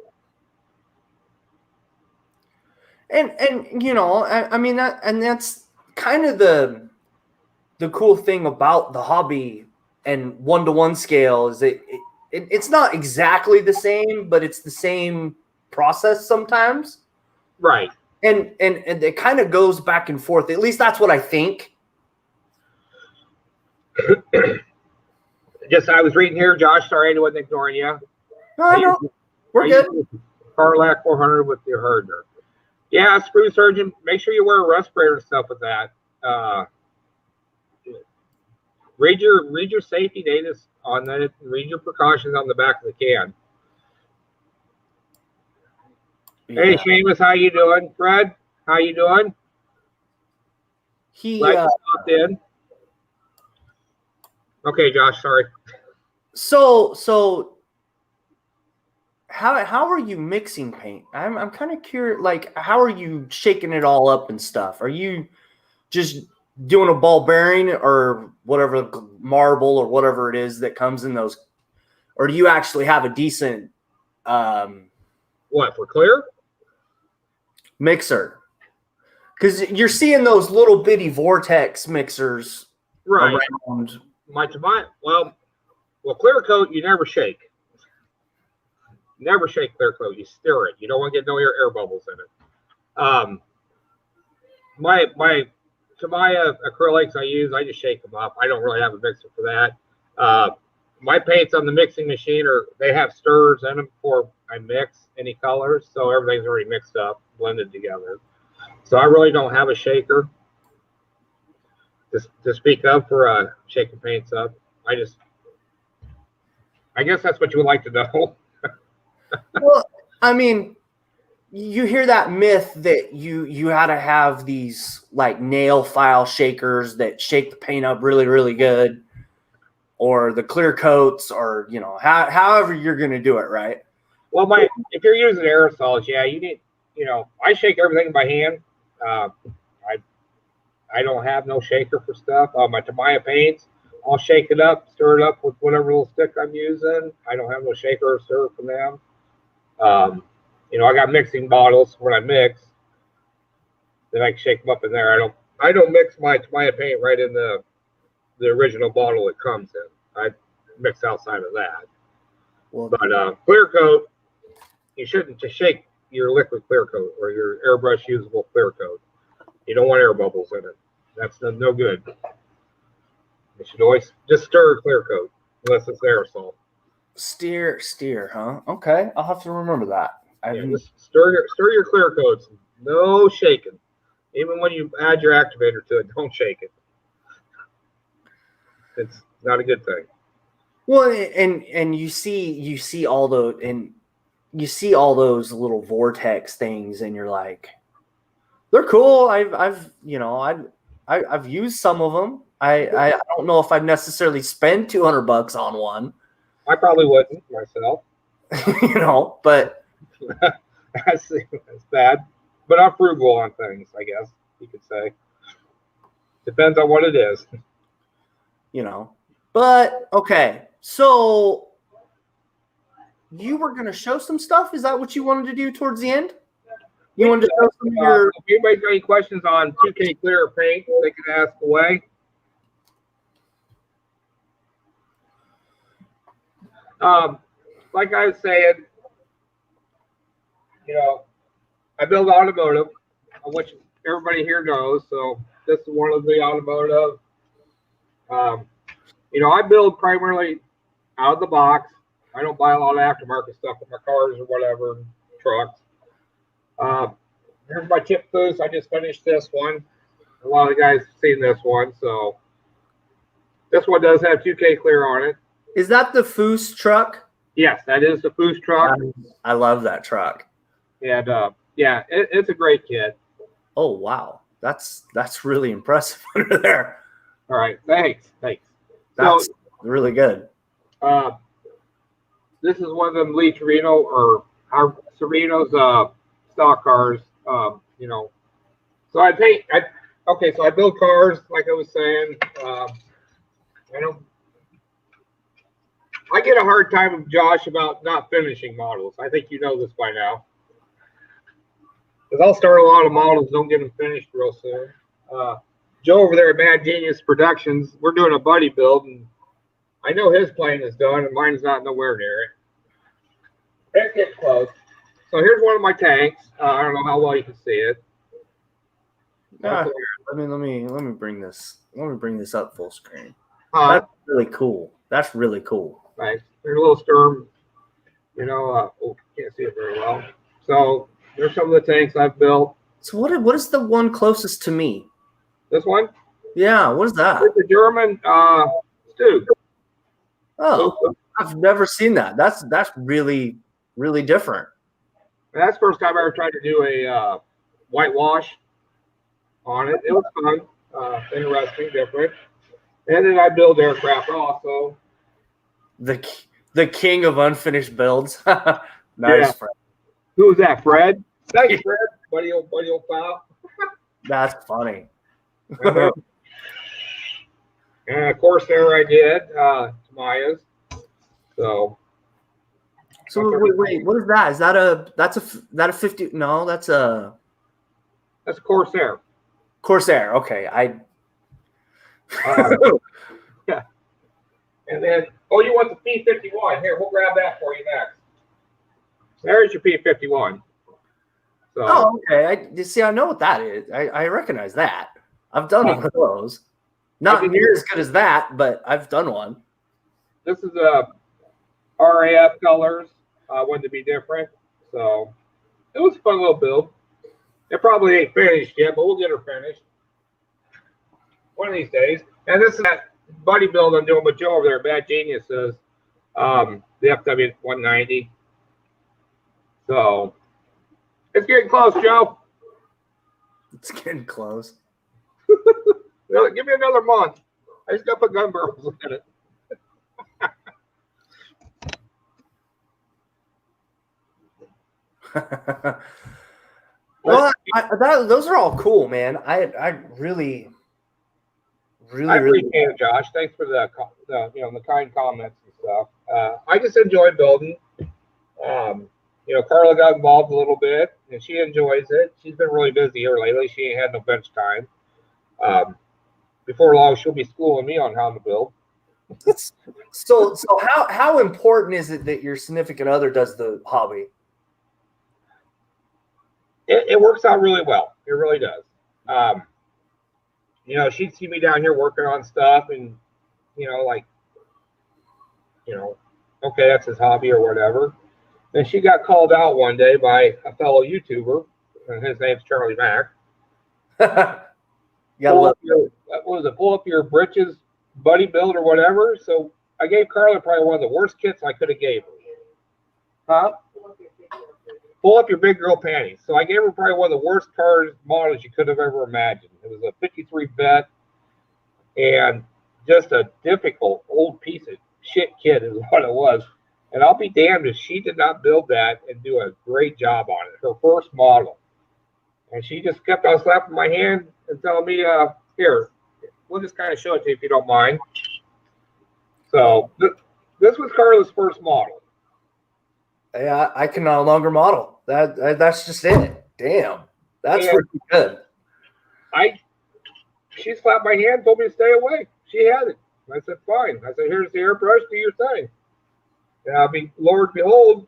And you know, I mean, that's kind of the cool thing about the hobby and 1-to-1 scale is it's not exactly the same, but it's the same process sometimes. Right. And it kind of goes back and forth. At least that's what I think. Just I was reading here, Josh. Sorry, I wasn't ignoring you. No, we're good. Carlac 400 with your herder. Yeah, screw surgeon. Make sure you wear a respirator and stuff with that. Read your safety data on that. Read your precautions on the back of the can. Yeah. Hey, Seamus, how you doing? Fred, how you doing? He stopped in. Okay, Josh, sorry. So how are you mixing paint? I'm kind of curious. Like, how are you shaking it all up and stuff? Are you just doing a ball bearing or whatever, marble or whatever it is that comes in those, or do you actually have a decent what, for clear mixer? Because you're seeing those little bitty vortex mixers right around. Well, clear coat you never shake. Never shake clear coat. You stir it. You don't want to get no air bubbles in it. My Tamiya acrylics I use, I just shake them up. I don't really have a mixer for that. My paints on the mixing machine they have stirrers in them before I mix any colors, so everything's already mixed up, blended together. So I really don't have a shaker to speak of for shaking paints up. I guess that's what you would like to know. Well, I mean, you hear that myth that you had to have these like nail file shakers that shake the paint up really, really good, or the clear coats, or you know, however you're going to do it, right? Well, if you're using aerosols, yeah, you need, you know, I shake everything by hand. I don't have no shaker for stuff. My Tamiya paints, I'll shake it up, stir it up with whatever little stick I'm using. I don't have no shaker or stir from them. You know, I got mixing bottles when I mix. Then I can shake them up in there. I don't mix my Tamiya paint right in the original bottle it comes in. I mix outside of that. Well, but clear coat, you shouldn't just shake your liquid clear coat or your airbrush usable clear coat. You don't want air bubbles in it. That's no good. You should always just stir clear coat unless it's aerosol. Steer, huh? Okay, I'll have to remember that. Just stir your clear coats. No shaking. Even when you add your activator to it, don't shake it. It's not a good thing. Well, and you see all those little vortex things, and you're like, they're cool. I've used some of them. I don't know if I'd necessarily spend $200 on one. I probably wouldn't myself. But that's bad. But I'm frugal on things, I guess you could say. Depends on what it is. But okay. So you were going to show some stuff? Is that what you wanted to do towards the end? You wanted to show some of your... If anybody's got any questions on 2K clear paint, they can ask away. Like I was saying, I build automotive, which everybody here knows. So this is one of the automotive. I build primarily out of the box. I don't buy a lot of aftermarket stuff with my cars or whatever, trucks. Here's my tip boost. I just finished this one. A lot of the guys have seen this one. So this one does have 2K clear on it. Is that the Foose truck? Yes, that is the Foose truck. I love that truck. And it's a great kit. Oh, wow. That's really impressive under there. All right. Thanks. That's really good. This is one of them Lee Torino or our Serino's stock cars. So I build cars, like I was saying. I get a hard time with Josh about not finishing models. I think you know this by now. Because I'll start a lot of models, don't get them finished real soon. Joe over there at Mad Genius Productions, we're doing a buddy build, and I know his plane is done, and mine's not nowhere near it. It's getting close. So here's one of my tanks. I don't know how well you can see it. Let me bring this. Let me bring this up full screen. That's really cool. That's really cool. Right. There's a little Sturm. Can't see it very well. So there's some of the tanks I've built. So what is the one closest to me? This one? Yeah, what is that? It's a German Stug. Oh, I've never seen that. That's really, really different. That's the first time I ever tried to do a whitewash on it. It was fun, interesting, different. And then I build aircraft also. The king of unfinished builds. Nice, yeah. Fred. Who was that, Fred? Thanks, Fred. Buddy old pal. That's funny. And of course, there I did Maya's. So wait, what is that? Is that a 50? No, that's a Corsair. Corsair. Okay, yeah. And then, you want the P-51? Here, we'll grab that for you next. There's your P-51. So, oh, okay. I know what that is. I recognize that. I've done one of those. Not near as good as that, but I've done one. This is RAF colors. Wanted to be different. So it was a fun little build. It probably ain't finished yet, but we'll get her finished one of these days. And this is that buddy build I'm doing with Joe over there, Bad Geniuses, the FW190. So it's getting close, Joe. It's getting close. Give me another month. I just got to put gun barrels in it. Well, those are all cool, man. I really appreciate it, Josh. Thanks for the kind comments and stuff. I just enjoy building. Carla got involved a little bit, and she enjoys it. She's been really busy here lately. She ain't had no bench time. Before long, she'll be schooling me on how to build. So how important is it that your significant other does the hobby? It works out really well. It really does. She'd see me down here working on stuff, and okay, that's his hobby or whatever. And she got called out one day by a fellow YouTuber, and his name's Charlie Mack. pull up your pull up your britches, buddy build or whatever. So I gave Carla probably one of the worst kits I could have gave her. Huh? Pull up your big girl panties. So I gave her probably one of the worst cars models you could have ever imagined. It was a 53 vet and just a difficult old piece of shit kit is what it was. And I'll be damned if she did not build that and do a great job on it. Her first model. And she just kept on slapping my hand and telling me, here, we'll just kind of show it to you if you don't mind. So this was Carla's first model. Yeah, I can no longer model. That's just it. Damn. That's pretty good. She slapped my hand, told me to stay away. She had it. I said, fine. I said, here's the airbrush, do your thing. And I mean, Lord behold,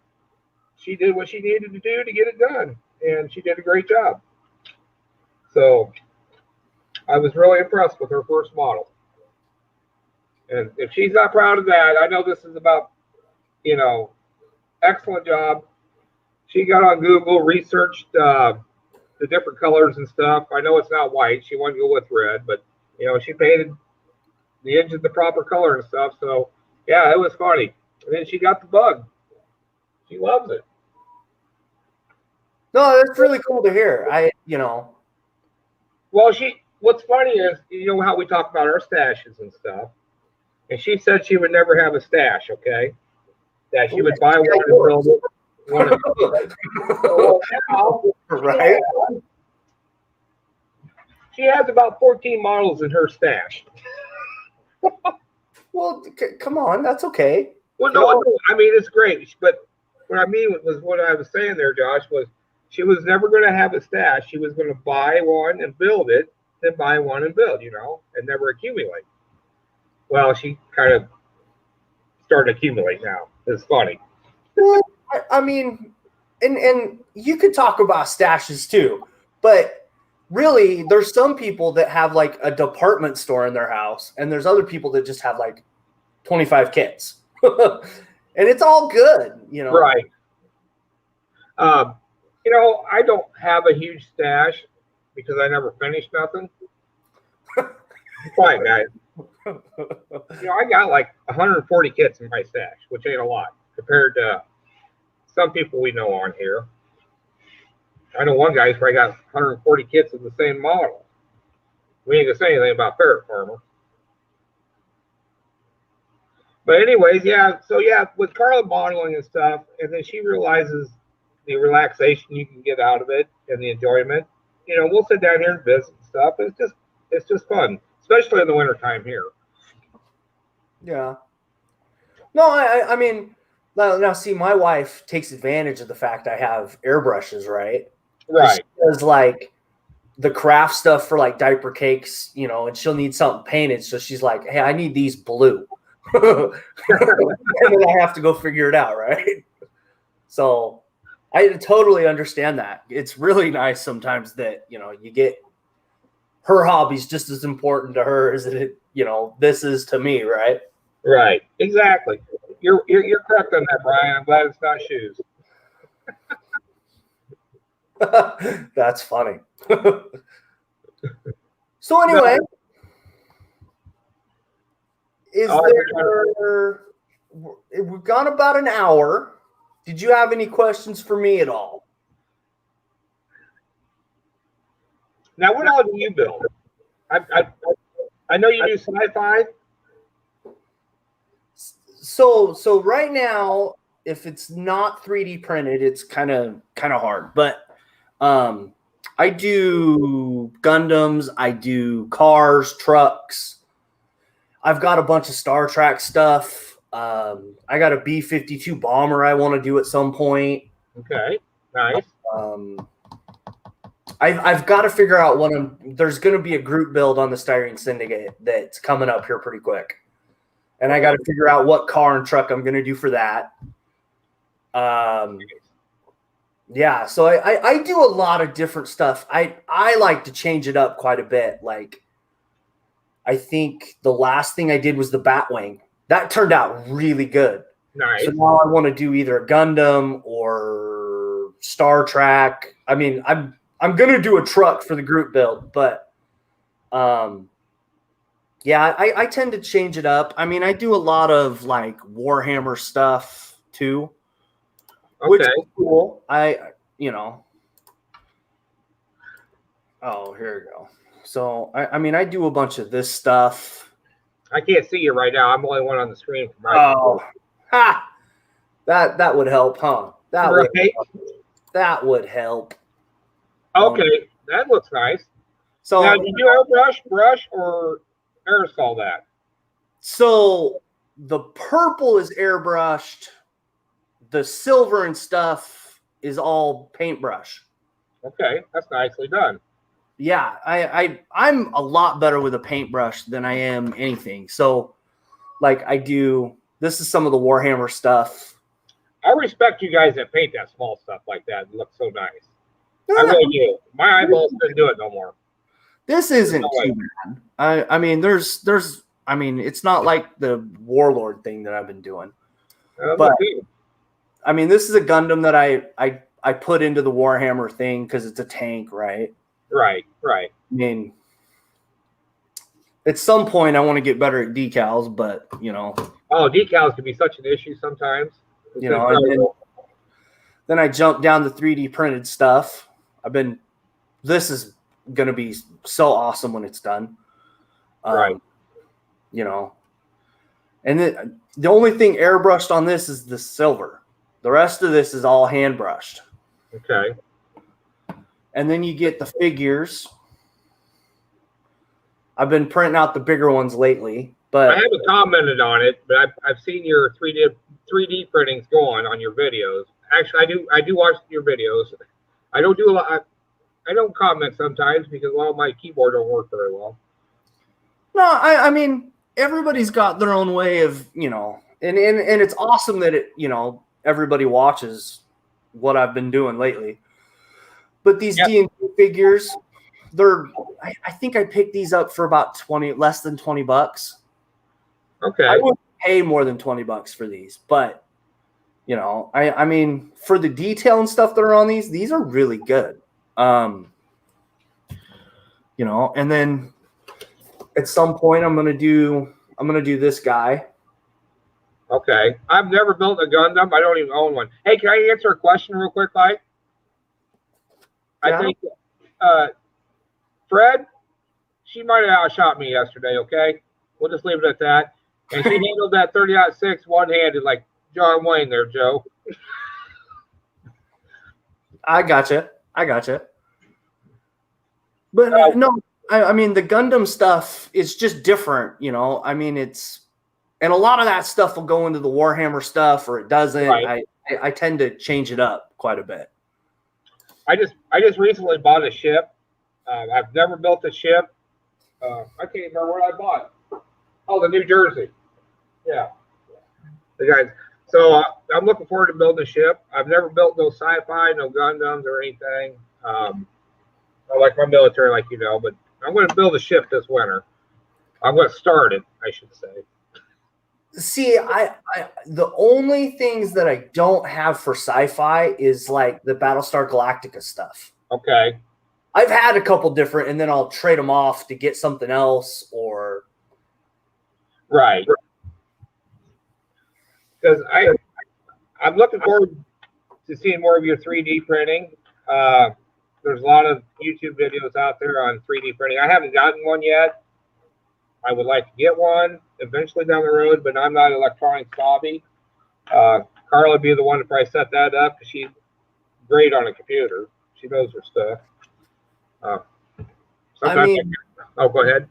she did what she needed to do to get it done. And she did a great job. So I was really impressed with her first model. And if she's not proud of that, I know this is about, excellent job. She got on Google, researched the different colors and stuff. I know it's not white. She wanted to go with red, but, she painted the engine the proper color and stuff. So, yeah, it was funny. And then she got the bug. She loves it. No, that's really cool to hear. Well, what's funny is, how we talk about our stashes and stuff. And she said she would never have a stash, okay? That she would buy one and build it. Right. She has about 14 models in her stash. Well, come on, that's okay. Well, no, I mean, it's great. But what I mean was what I was saying there, Josh, was she was never going to have a stash. She was going to buy one and build it, then buy one and build, and never accumulate. Well, she kind of started to accumulate now. It's funny. Well, I mean, and you could talk about stashes too, but really, there's some people that have like a department store in their house, and there's other people that just have like 25 kits, and it's all good, Right. I don't have a huge stash because I never finished nothing. Fine, guys. I got like 140 kits in my stash, which ain't a lot compared to some people we know on here. I know one guy's probably got 140 kits of the same model. We ain't gonna say anything about Ferret Farmer. But anyways, yeah. So yeah, with Carla modeling and stuff, and then she realizes the relaxation you can get out of it and the enjoyment. We'll sit down here and visit and stuff. It's just fun, especially in the wintertime here. Yeah. No, I mean, now see, my wife takes advantage of the fact I have airbrushes, right? Right. She does like the craft stuff for like diaper cakes, and she'll need something painted. So she's like, hey, I need these blue. And then I have to go figure it out, right? So I totally understand that. It's really nice sometimes that, you get her hobbies just as important to her as it, this is to me, right? Right. Exactly. You're correct on that, Brian. I'm glad it's not shoes. That's funny. So anyway, we've gone about an hour. Did you have any questions for me at all? Now, what all do you build? I know you do sci-fi. So right now, if it's not 3D printed, it's kind of hard. But I do Gundams, I do cars, trucks. I've got a bunch of Star Trek stuff. I got a B-52 bomber I want to do at some point. Okay, nice. I've got to figure out there's going to be a group build on the Styrene Syndicate that's coming up here pretty quick. And I got to figure out what car and truck I'm going to do for that. Yeah, so I do a lot of different stuff. I like to change it up quite a bit. Like, I think the last thing I did was the Batwing. That turned out really good. Nice. So now I want to do either a Gundam or Star Trek. I mean, I'm gonna do a truck for the group build, but yeah, I tend to change it up. I mean, I do a lot of like Warhammer stuff too, which Okay. is cool. You know, oh, here we go. So I mean, I do a bunch of this stuff. I can't see you right now. I'm the only one on the screen from Oh, ha! That would help, huh? That would help. Okay, that looks nice. So now, did you airbrush, brush, or aerosol that? So the purple is airbrushed. The silver and stuff is all paintbrush. Okay, that's nicely done. Yeah, I'm a lot better with a paintbrush than I am anything. So, like, this is some of the Warhammer stuff. I respect you guys that paint that small stuff like that. It looks so nice. I really do. My eyeballs couldn't do it no more. This isn't too bad. I mean, I mean, it's not like the Warlord thing that I've been doing. But I mean, this is a Gundam that I put into the Warhammer thing because it's a tank, right? Right. I mean, at some point I want to get better at decals, but you know. Oh, decals can be such an issue sometimes. You know, and then I jumped down to 3D printed stuff. This is going to be so awesome when it's done. Right. You know, and the only thing airbrushed on this is the silver. The rest of this is all hand brushed. Okay. And then you get the figures. I've been printing out the bigger ones lately, but I haven't commented on it, but I've seen your 3D printings go on your videos. Actually, I do watch your videos. I don't do a lot. I don't comment sometimes because my keyboard don't work very well. No, I mean, everybody's got their own way of, you know, and it's awesome that everybody watches what I've been doing lately. But these D&D figures, I think I picked these up for about less than $20. Okay. I wouldn't pay more than $20 for these, but you know, I mean, for the detail and stuff that are on these are really good. You know, and then at some point I'm gonna do this guy. Okay. I've never built a Gundam. I don't even own one. Hey, can I answer a question real quick, Mike? Yeah. I think Fred, she might have outshot me yesterday, okay? We'll just leave it at that. And she handled that 30-06 one-handed like John Wayne there, Joe. I gotcha. But no, I mean, the Gundam stuff is just different, you know? I mean, and a lot of that stuff will go into the Warhammer stuff or it doesn't. Right. I tend to change it up quite a bit. I just recently bought a ship. I've never built a ship. I can't remember what I bought. Oh, the New Jersey. Yeah. The guys. So I'm looking forward to building a ship. I've never built no sci-fi, no Gundams or anything. I like my military, like you know, but I'm going to build a ship this winter. I'm going to start it, I should say. See, the only things that I don't have for sci-fi is like the Battlestar Galactica stuff. Okay. I've had a couple different, and then I'll trade them off to get something else or. Right. Because I'm looking forward to seeing more of your 3D printing. There's a lot of YouTube videos out there on 3D printing. I haven't gotten one yet. I would like to get one eventually down the road, but I'm not electronic savvy. Carla would be the one to probably set that up because she's great on a computer. She knows her stuff. Go ahead.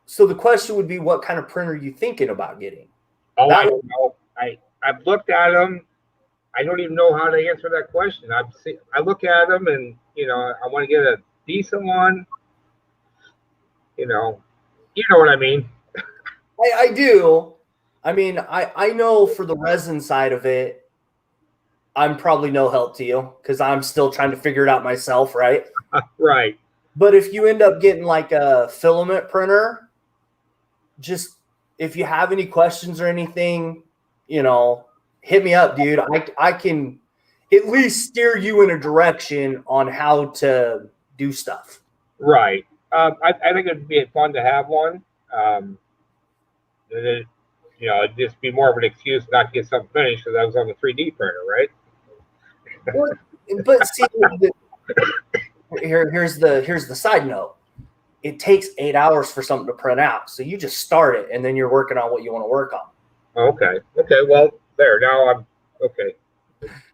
So the question would be, what kind of printer are you thinking about getting? Oh, I don't know. I've looked at them. I don't even know how to answer that question. I look at them and, you know, I want to get a decent one. You know what I mean? I do. I mean, I know for the resin side of it, I'm probably no help to you because I'm still trying to figure it out myself, right? Right. But if you end up getting like a filament printer, just if you have any questions or anything, you know, hit me up, dude. I can at least steer you in a direction on how to do stuff. Right. I think it'd be fun to have one. It, it'd just be more of an excuse not to get something finished because I was on the 3D printer, right? Well, but see, here's the side note. It takes 8 hours for something to print out, so you just start it, and then you're working on what you want to work on. Okay. Well, there. Now I'm okay.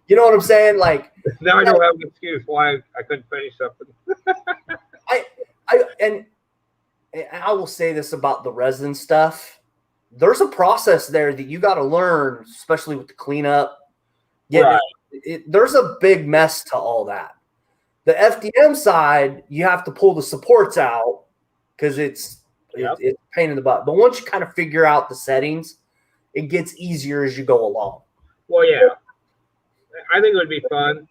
You know what I'm saying? Like now I don't have an excuse why I couldn't finish something. And I will say this about the resin stuff. There's a process there that you got to learn, especially with the cleanup. Yeah, right. There's a big mess to all that. The FDM side, you have to pull the supports out because it's a pain in the butt. But once you kind of figure out the settings, it gets easier as you go along. Well, yeah. I think it would be fun.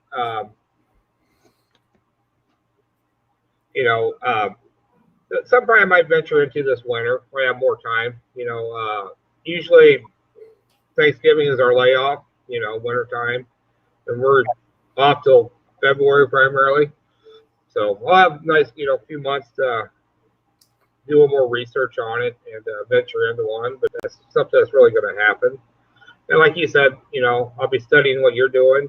Sometime I might venture into this winter when I have more time. Usually Thanksgiving is our layoff, winter time. And we're off till February primarily. So we'll have a nice, few months to do a little more research on it and venture into one. But that's something that's really going to happen. And like you said, I'll be studying what you're doing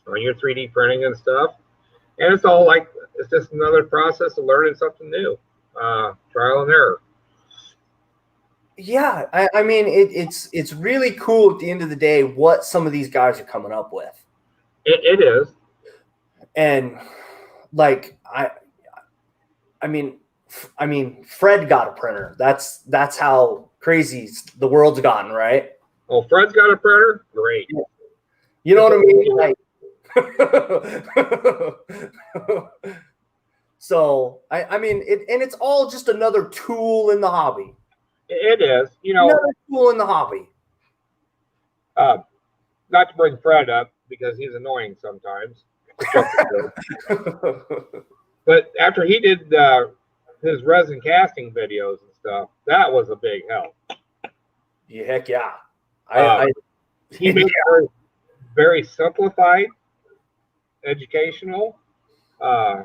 on your 3D printing and stuff. And it's all like, it's just another process of learning something new, trial and error. Yeah, I mean, it's really cool at the end of the day what some of these guys are coming up with. It is. And like, I mean, Fred got a printer. That's how crazy the world's gotten, right? Oh, Fred's got a printer? Great. You know what I mean? Like, so I mean, it's all just another tool in the hobby. It is, another tool in the hobby. Not to bring Fred up because he's annoying sometimes. But after he did his resin casting videos and stuff, that was a big help. Yeah, heck yeah. He made it very simplified, educational. I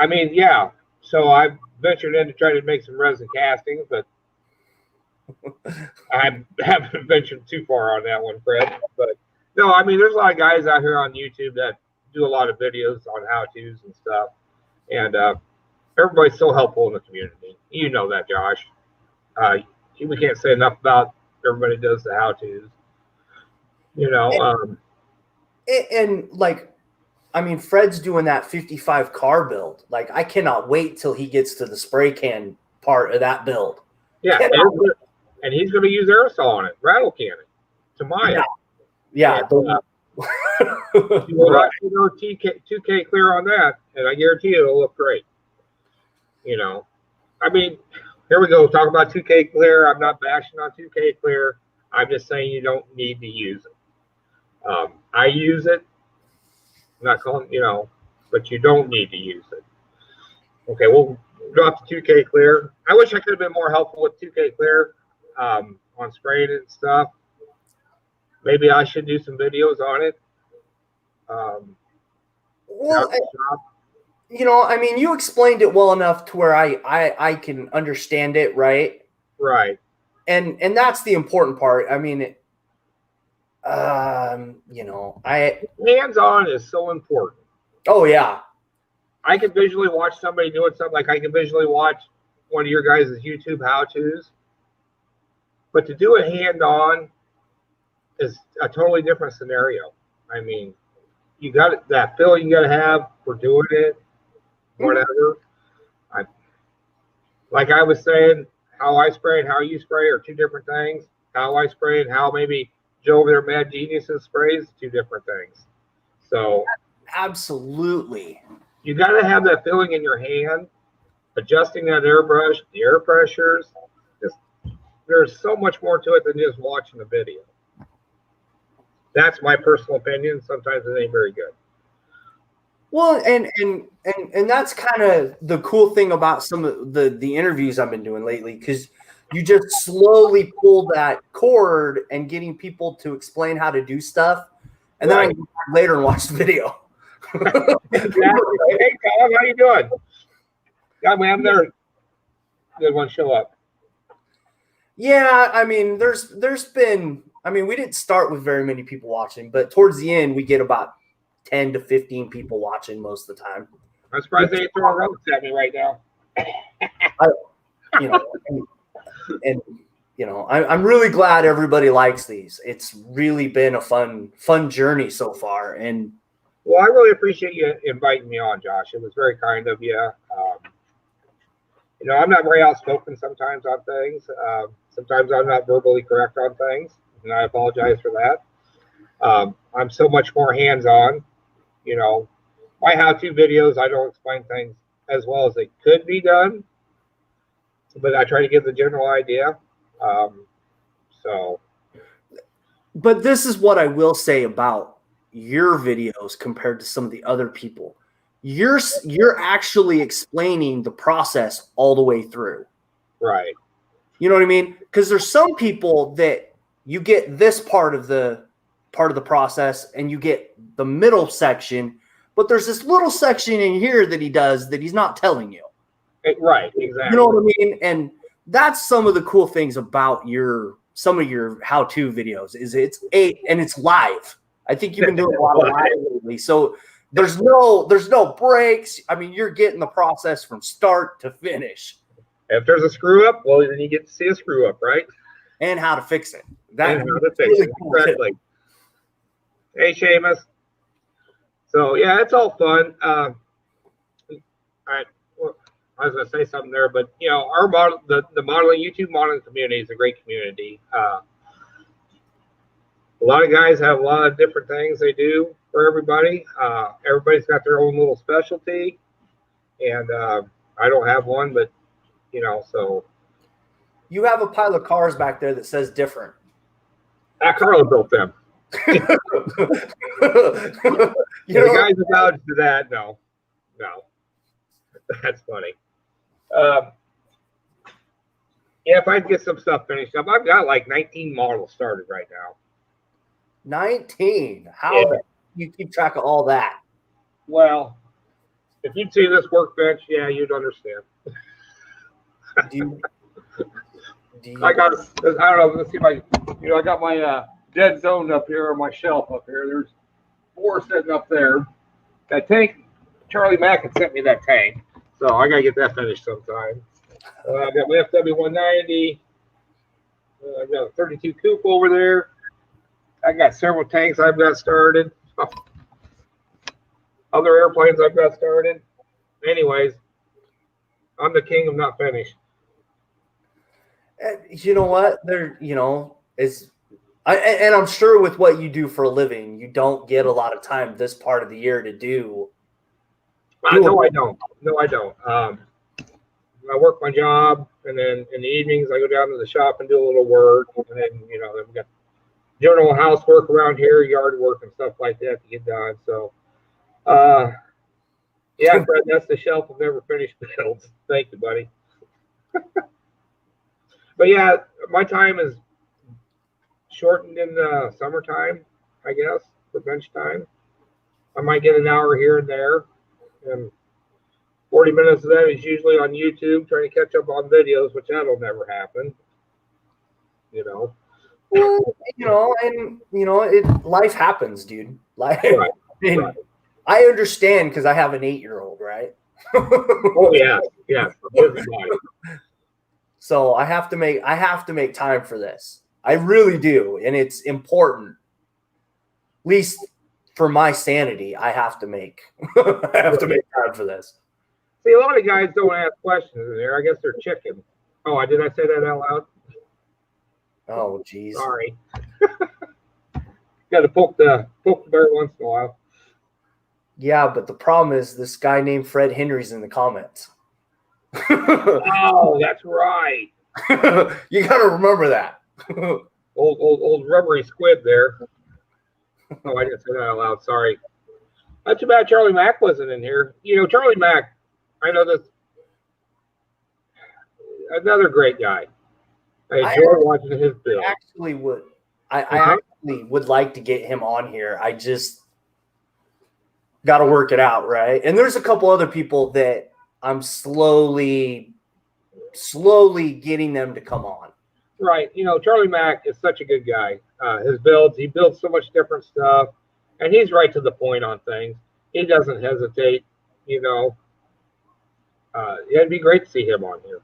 mean, yeah. So I ventured in to try to make some resin castings, but I haven't ventured too far on that one, Fred. But no, I mean, there's a lot of guys out here on YouTube that do a lot of videos on how-tos and stuff, and everybody's so helpful in the community. You know that, Josh. We can't say enough about everybody does the how-tos. And like, I mean, Fred's doing that 55 car build. Like, I cannot wait till he gets to the spray can part of that build. Yeah, and he's going to use aerosol on it, rattle cannon, Tamiya. Yeah. You will not see no 2K clear on that, and I guarantee you it'll look great. I mean, here we go. Talk about 2K clear. I'm not bashing on 2K clear. I'm just saying you don't need to use it. I use it. I'm not calling, but you don't need to use it. Okay, we'll drop the 2K clear. I wish I could have been more helpful with 2K clear on spraying it and stuff. Maybe I should do some videos on it. Well, I mean, you explained it well enough to where I can understand it, right? Right. And that's the important part. I mean, hands-on is so important. Oh yeah. I can visually watch somebody doing something, like I can visually watch one of your guys' YouTube how-tos, but to do it hand-on is a totally different scenario. I mean, you got that feeling you got to have for doing it, whatever. Like I was saying, how I spray and how you spray are two different things. How I spray and how maybe Joe over there, Mad Geniuses, sprays, two different things. So absolutely, you got to have that feeling in your hand, adjusting that airbrush, the air pressures. There's so much more to it than just watching the video. That's my personal opinion. Sometimes it ain't very good. Well, and that's kind of the cool thing about some of the interviews I've been doing lately, because you just slowly pull that cord and getting people to explain how to do stuff, and then I can go back later and watch the video. Hey, Colin, how you doing? God, we have another good one show up. Yeah, I mean, there's been. I mean, we didn't start with very many people watching, but towards the end, we get about 10 to 15 people watching most of the time. I'm surprised they ain't throwing rocks at me right now. You know, and you know, I'm really glad everybody likes these. It's really been a fun journey so far, and Well, I really appreciate you inviting me on, Josh. It was very kind of you. You know, I'm not very outspoken sometimes on things. Sometimes I'm not verbally correct on things, and I apologize for that. I'm so much more hands-on. You know, my how-to videos, I don't explain things as well as they could be done, but I try to give the general idea. So, but this is what I will say about your videos compared to some of the other people. You're actually explaining the process all the way through. right. You know what I mean? Because there's some people that you get this part of the process and you get the middle section, but there's this little section in here that he does that he's not telling you. Right, exactly. You know what I mean? And that's some of the cool things about some of your how-to videos is it's live. I think you've been doing a lot of live lately. So there's no breaks. I mean, you're getting the process from start to finish. If there's a screw up, well, then you get to see a screw up, right? And how to fix it. And how to fix it. Exactly. Hey, Seamus. So yeah, it's all fun. All right. Well, I was going to say something there, but you know, our model, the modeling YouTube modeling community is a great community. A lot of guys have a lot of different things they do for everybody. Everybody's got their own little specialty, and I don't have one, but you know, so you have a pile of cars back there that says different. Carla built them. The guys vouched to that. No, that's funny. Yeah, if I get some stuff finished up, I've got like 19 models started right now. 19. How do you keep track of all that? Well, if you'd see this workbench, yeah, you'd understand. I got, I don't know, let's see if I got my dead zone up here on my shelf up here. There's 4 sitting up there. That tank, Charlie Mack had sent me that tank, so I got to get that finished sometime. I got my FW190. I got a 32 coupe over there. I got several tanks I've got started. Other airplanes I've got started. Anyways, I'm the king of not finished. You know what? And I'm sure with what you do for a living, you don't get a lot of time this part of the year to do. No, I don't. I work my job, and then in the evenings I go down to the shop and do a little work, and then then we got general housework around here, yard work and stuff like that to get done. So, yeah, Fred, that's the shelf of never finished builds. Thank you, buddy. But yeah, my time is shortened in the summertime, I guess, for bench time. I might get an hour here and there, and 40 minutes of that is usually on YouTube trying to catch up on videos, which that'll never happen. Well, life happens, dude. Life. Right. Right. I understand because I have an 8-year-old, right? Oh yeah. So I have to make time for this. I really do, and it's important. At least for my sanity, I have to make time for this. See, a lot of guys don't ask questions in there. I guess they're chicken. Oh, did I say that out loud? Oh, geez. Sorry. Got to poke the bear once in a while. Yeah, but the problem is this guy named Fred Henry's in the comments. Oh, that's right. You got to remember that. old rubbery squid there. Oh, I didn't say that out loud. Sorry. Not too bad Charlie Mack wasn't in here. Charlie Mack, I know this. Another great guy. I enjoy watching his build. I actually would like to get him on here. got to work it out, right? And there's a couple other people that I'm slowly getting them to come on. Right. You know, Charlie Mack is such a good guy. His builds, he builds so much different stuff, and he's right to the point on things. He doesn't hesitate. You know, it'd be great to see him on here.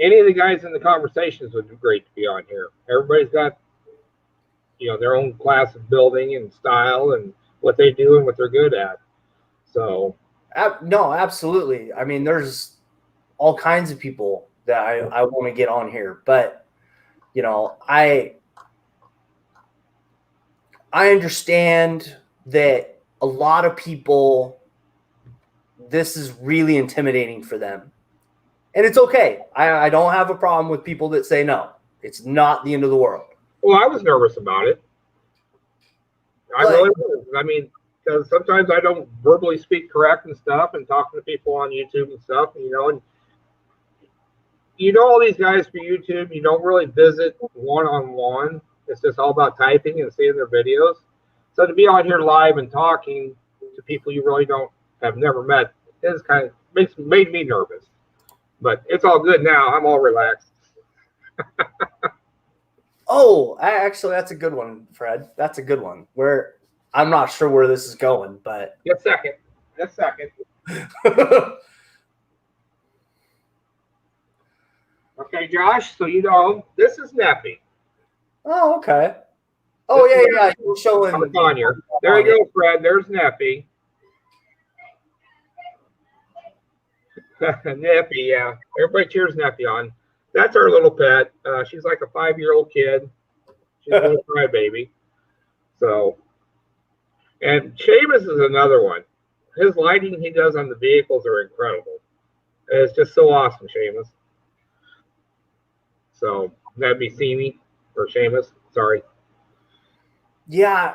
Any of the guys in the conversations would be great to be on here. Everybody's got, you know, their own class of building and style and what they do and what they're good at. So, no, absolutely. I mean, there's all kinds of people that I want to get on here, but you know, I understand that a lot of people, this is really intimidating for them. And it's okay. I don't have a problem with people that say no. It's not the end of the world. Well, I was nervous about it. I really was. I mean, because sometimes I don't verbally speak correct and stuff, and talking to people on YouTube and stuff, you know, and you know all these guys for YouTube, you don't really visit one-on-one. It's just all about typing and seeing their videos. So to be on here live and talking to people you really have never met is kind of made me nervous. But it's all good now. I'm all relaxed. Oh, actually, that's a good one, Fred. That's a good one. Where I'm not sure where this is going, but Just a second. Okay, Josh. So you know this is Neffy. Oh, okay. Oh, yeah. You're showing on here. There you go, Fred. There's Neffy. Neffy, yeah. Everybody cheers Neffy on. That's our little pet. She's like a 5-year-old kid. She's a little crybaby. So, and Seamus is another one. His lighting he does on the vehicles are incredible. It's just so awesome, Seamus. So that'd be Seamy or Seamus. Sorry. Yeah,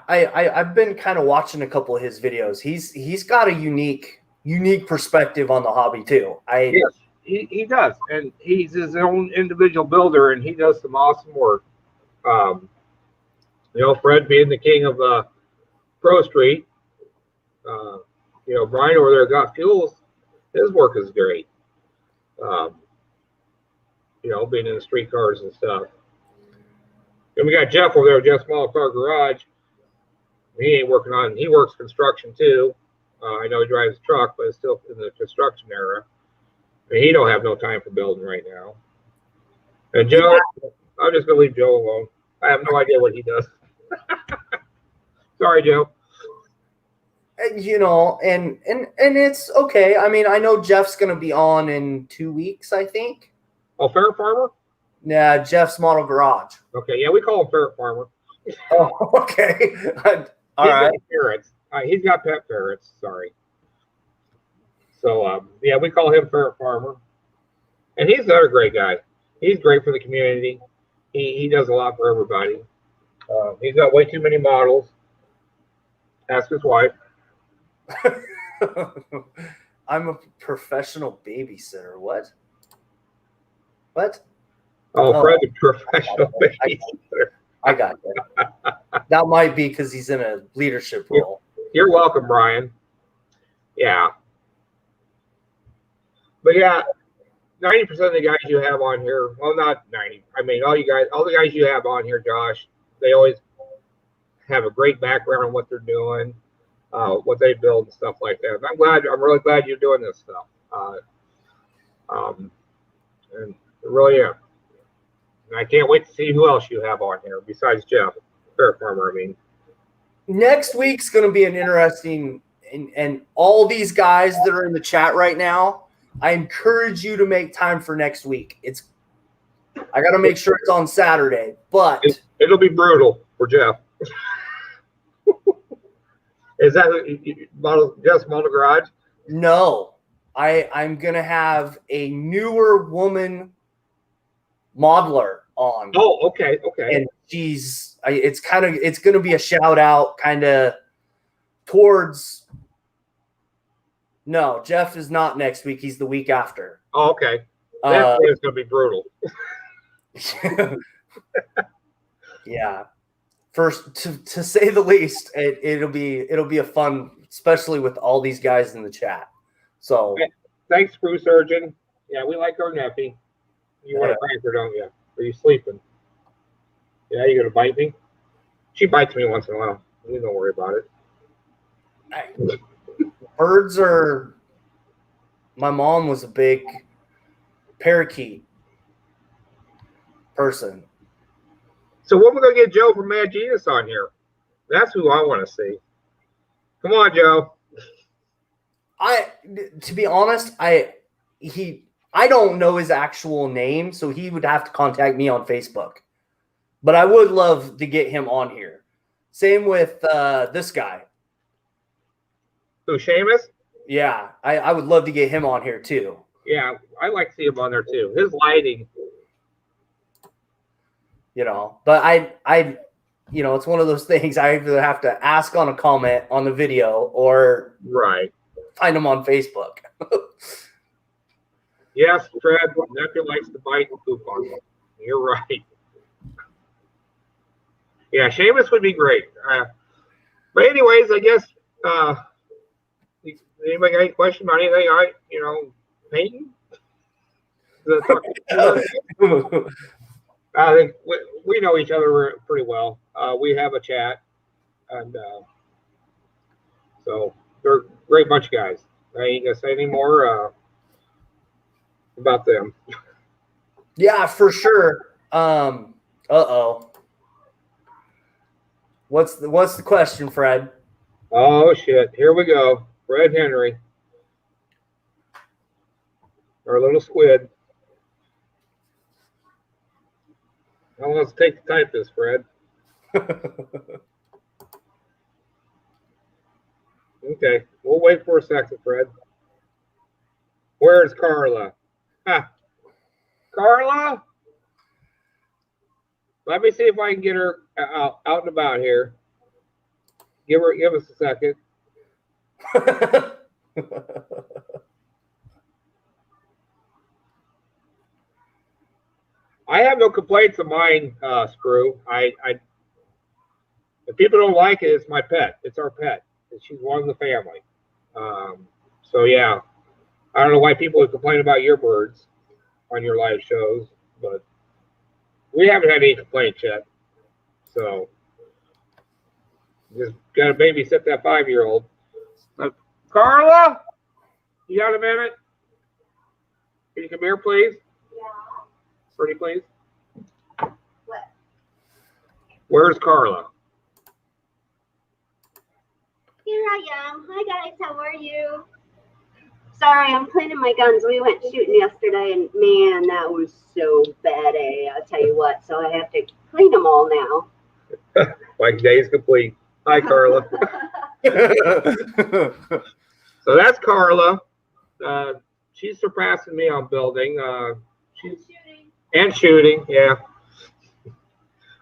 I've been kind of watching a couple of his videos. He's got a unique perspective on the hobby too. Yes, he does, and he's his own individual builder, and he does some awesome work. You know, Fred being the king of Pro Street. You know, Brian over there got fuels. His work is great. You know, being in the street cars and stuff. And we got Jeff over there, Jeff's Small Car Garage. He works construction too. I know he drives a truck, but it's still in the construction era. And he don't have no time for building right now. And Joe, I'm just gonna leave Joe alone. I have no idea what he does. Sorry, Joe. You know, and it's okay. I mean, I know Jeff's gonna be on in 2 weeks, I think. Oh, Ferret Farmer? Yeah, Jeff's Model Garage. Okay, yeah, we call him Ferret Farmer. Oh, okay. All right. Ferrets. He's got pet ferrets. Sorry. So, yeah, we call him Ferret Farmer. And he's another great guy. He's great for the community. He does a lot for everybody. He's got way too many models. Ask his wife. I'm a professional babysitter. What? What? Oh, Fred's a professional babysitter. I got that. That might be because he's in a leadership role. You're welcome, Brian. Yeah. But yeah, 90% of the guys you have on here, well, not 90. I mean, all the guys you have on here, Josh, they always have a great background on what they're doing, what they build and stuff like that. And I'm really glad you're doing this stuff. And really am. And I can't wait to see who else you have on here besides Jeff, Ferret Farmer. I mean, next week's going to be an interesting, and all these guys that are in the chat right now, I encourage you to make time for next week. I got to make sure it's on Saturday, but it'll be brutal for Jeff. Is that Jeff's Model Garage? No, I'm going to have a newer woman modeler on. Oh, okay. And it's going to be a shout out kind of towards. No, Jeff is not next week. He's the week after. Oh, okay. That is going to be brutal. Yeah. first, to say the least, it'll be a fun, especially with all these guys in the chat. So thanks, Crew Surgeon. Yeah, we like our Neffy. You want a cracker, don't you? Are you sleeping? Yeah, you gonna bite me? She bites me once in a while. You don't worry about it. Birds are. My mom was a big parakeet person. So when we gonna get Joe from Mad Genius on here? That's who I want to see. Come on, Joe. To be honest, I don't know his actual name, so he would have to contact me on Facebook. But I would love to get him on here. Same with this guy. Who, Seamus? Yeah, I would love to get him on here too. Yeah, I like to see him on there too. His lighting. But I it's one of those things I either have to ask on a comment on the video or right. Find him on Facebook. Yes, Fred, Nephew likes to bite and poop on them. You're right. Yeah, Seamus would be great. But anyways, I guess anybody got any question about anything? Painting? I think we know each other pretty well. We have a chat, and so they're a great bunch of guys. I ain't gonna say any more about them. Yeah, for sure. What's the question, Fred? Oh shit! Here we go. Fred Henry, our little squid. How long does it take to type this, Fred? Okay, we'll wait for a second, Fred. Where's Carla? Carla? Let me see if I can get her out and about here. Give us a second. I have no complaints of mine, Screw. If people don't like it, it's my pet. It's our pet. She's one of the family. So yeah, I don't know why people would complain about your birds on your live shows, but we haven't had any complaints yet. So just gotta babysit that 5-year-old. Carla, you got a minute? Can you come here, please? Yeah. Pretty please. What? Where's Carla? Here I am. Hi guys, how are you? Sorry, I'm cleaning my guns. We went shooting yesterday, and man, that was so bad. I'll tell you what. So I have to clean them all now. Like day's complete. Hi, Carla. So that's Carla. She's surpassing me on building. She's shooting. Yeah.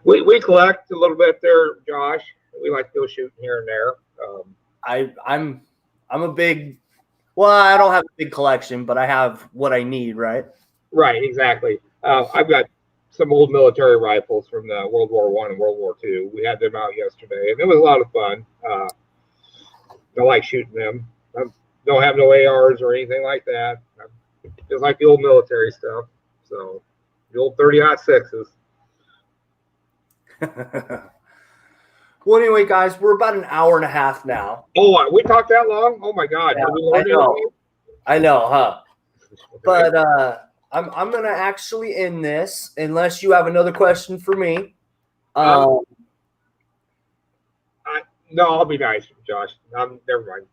We collect a little bit there, Josh. We like to go shooting here and there. I'm a big. Well, I don't have a big collection, but I have what I need, right? Right, exactly. I've got some old military rifles from the World War I and World War II. We had them out yesterday, and it was a lot of fun. I like shooting them. I don't have no ARs or anything like that. I just like the old military stuff. So the old 30-06s. Well, anyway, guys, we're about an hour and a half now. Oh, we talked that long? Oh my God! Yeah, I know, huh? But I'm gonna actually end this unless you have another question for me. No, I'll be nice, Josh. Never mind.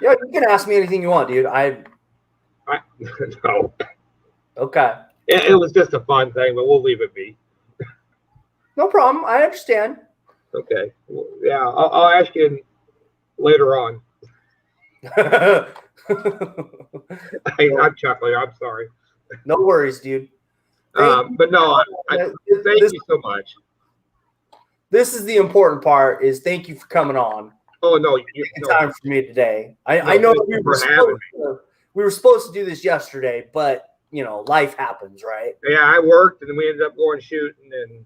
Yeah, you can ask me anything you want, dude. No. Okay. It was just a fun thing, but we'll leave it be. No problem. I understand. Okay. Well, yeah, I'll ask you later on. I'm chuckling. I'm sorry. No worries, dude. But no, thank you so much. This is the important part. Is thank you for coming on. Oh no, time for me today. I know we were supposed to do this yesterday, but life happens, right? Yeah, I worked and we ended up going shooting, and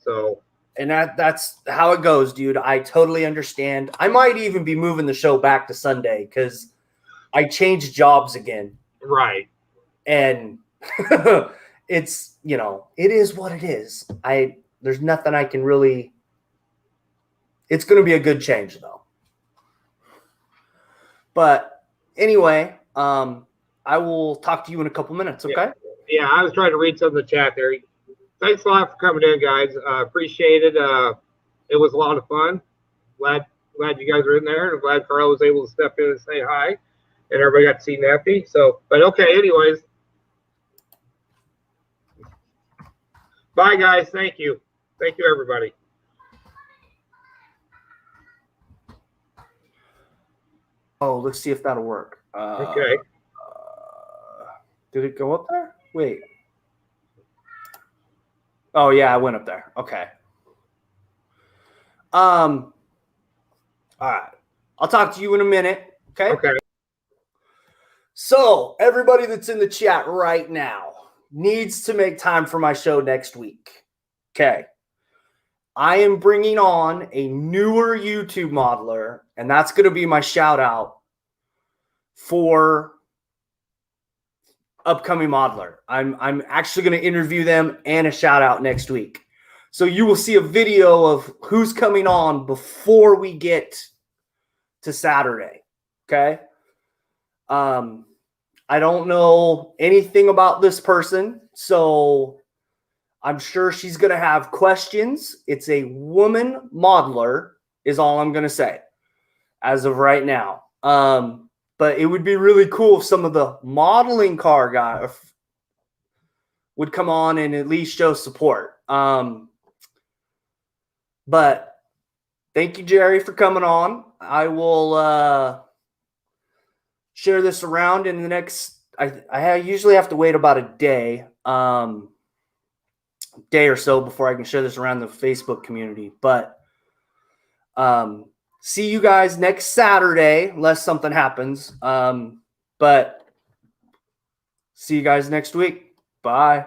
So, And that's how it goes, dude. I totally understand. I might even be moving the show back to Sunday because I changed jobs again. right. And it's, it is what it is. There's nothing I can really. It's going to be a good change, though. But anyway, I will talk to you in a couple minutes, okay? Yeah, I was trying to read some of the chat there. Thanks a lot for coming in, guys. Appreciate it. It was a lot of fun. Glad you guys are in there. I'm glad Carl was able to step in and say hi, and everybody got to see Neffy. So, but okay, anyways. Bye, guys. Thank you. Thank you, everybody. Oh, let's see if that'll work. Okay. Did it go up there? Wait. Oh yeah, I went up there. Okay. All right. I'll talk to you in a minute. Okay. Okay. So everybody that's in the chat right now needs to make time for my show next week. Okay. I am bringing on a newer YouTube modeler, and that's going to be my shout out for upcoming modeler. I'm actually going to interview them and a shout out next week. So you will see a video of who's coming on before we get to Saturday. Okay. I don't know anything about this person, so I'm sure she's going to have questions. It's a woman modeler is all I'm going to say as of right now. But it would be really cool if some of the modeling car guys would come on and at least show support. But thank you, Jerry, for coming on. I will share this around in the next. I usually have to wait about a day or so before I can share this around the Facebook community. But see you guys next Saturday, unless something happens. But see you guys next week. Bye.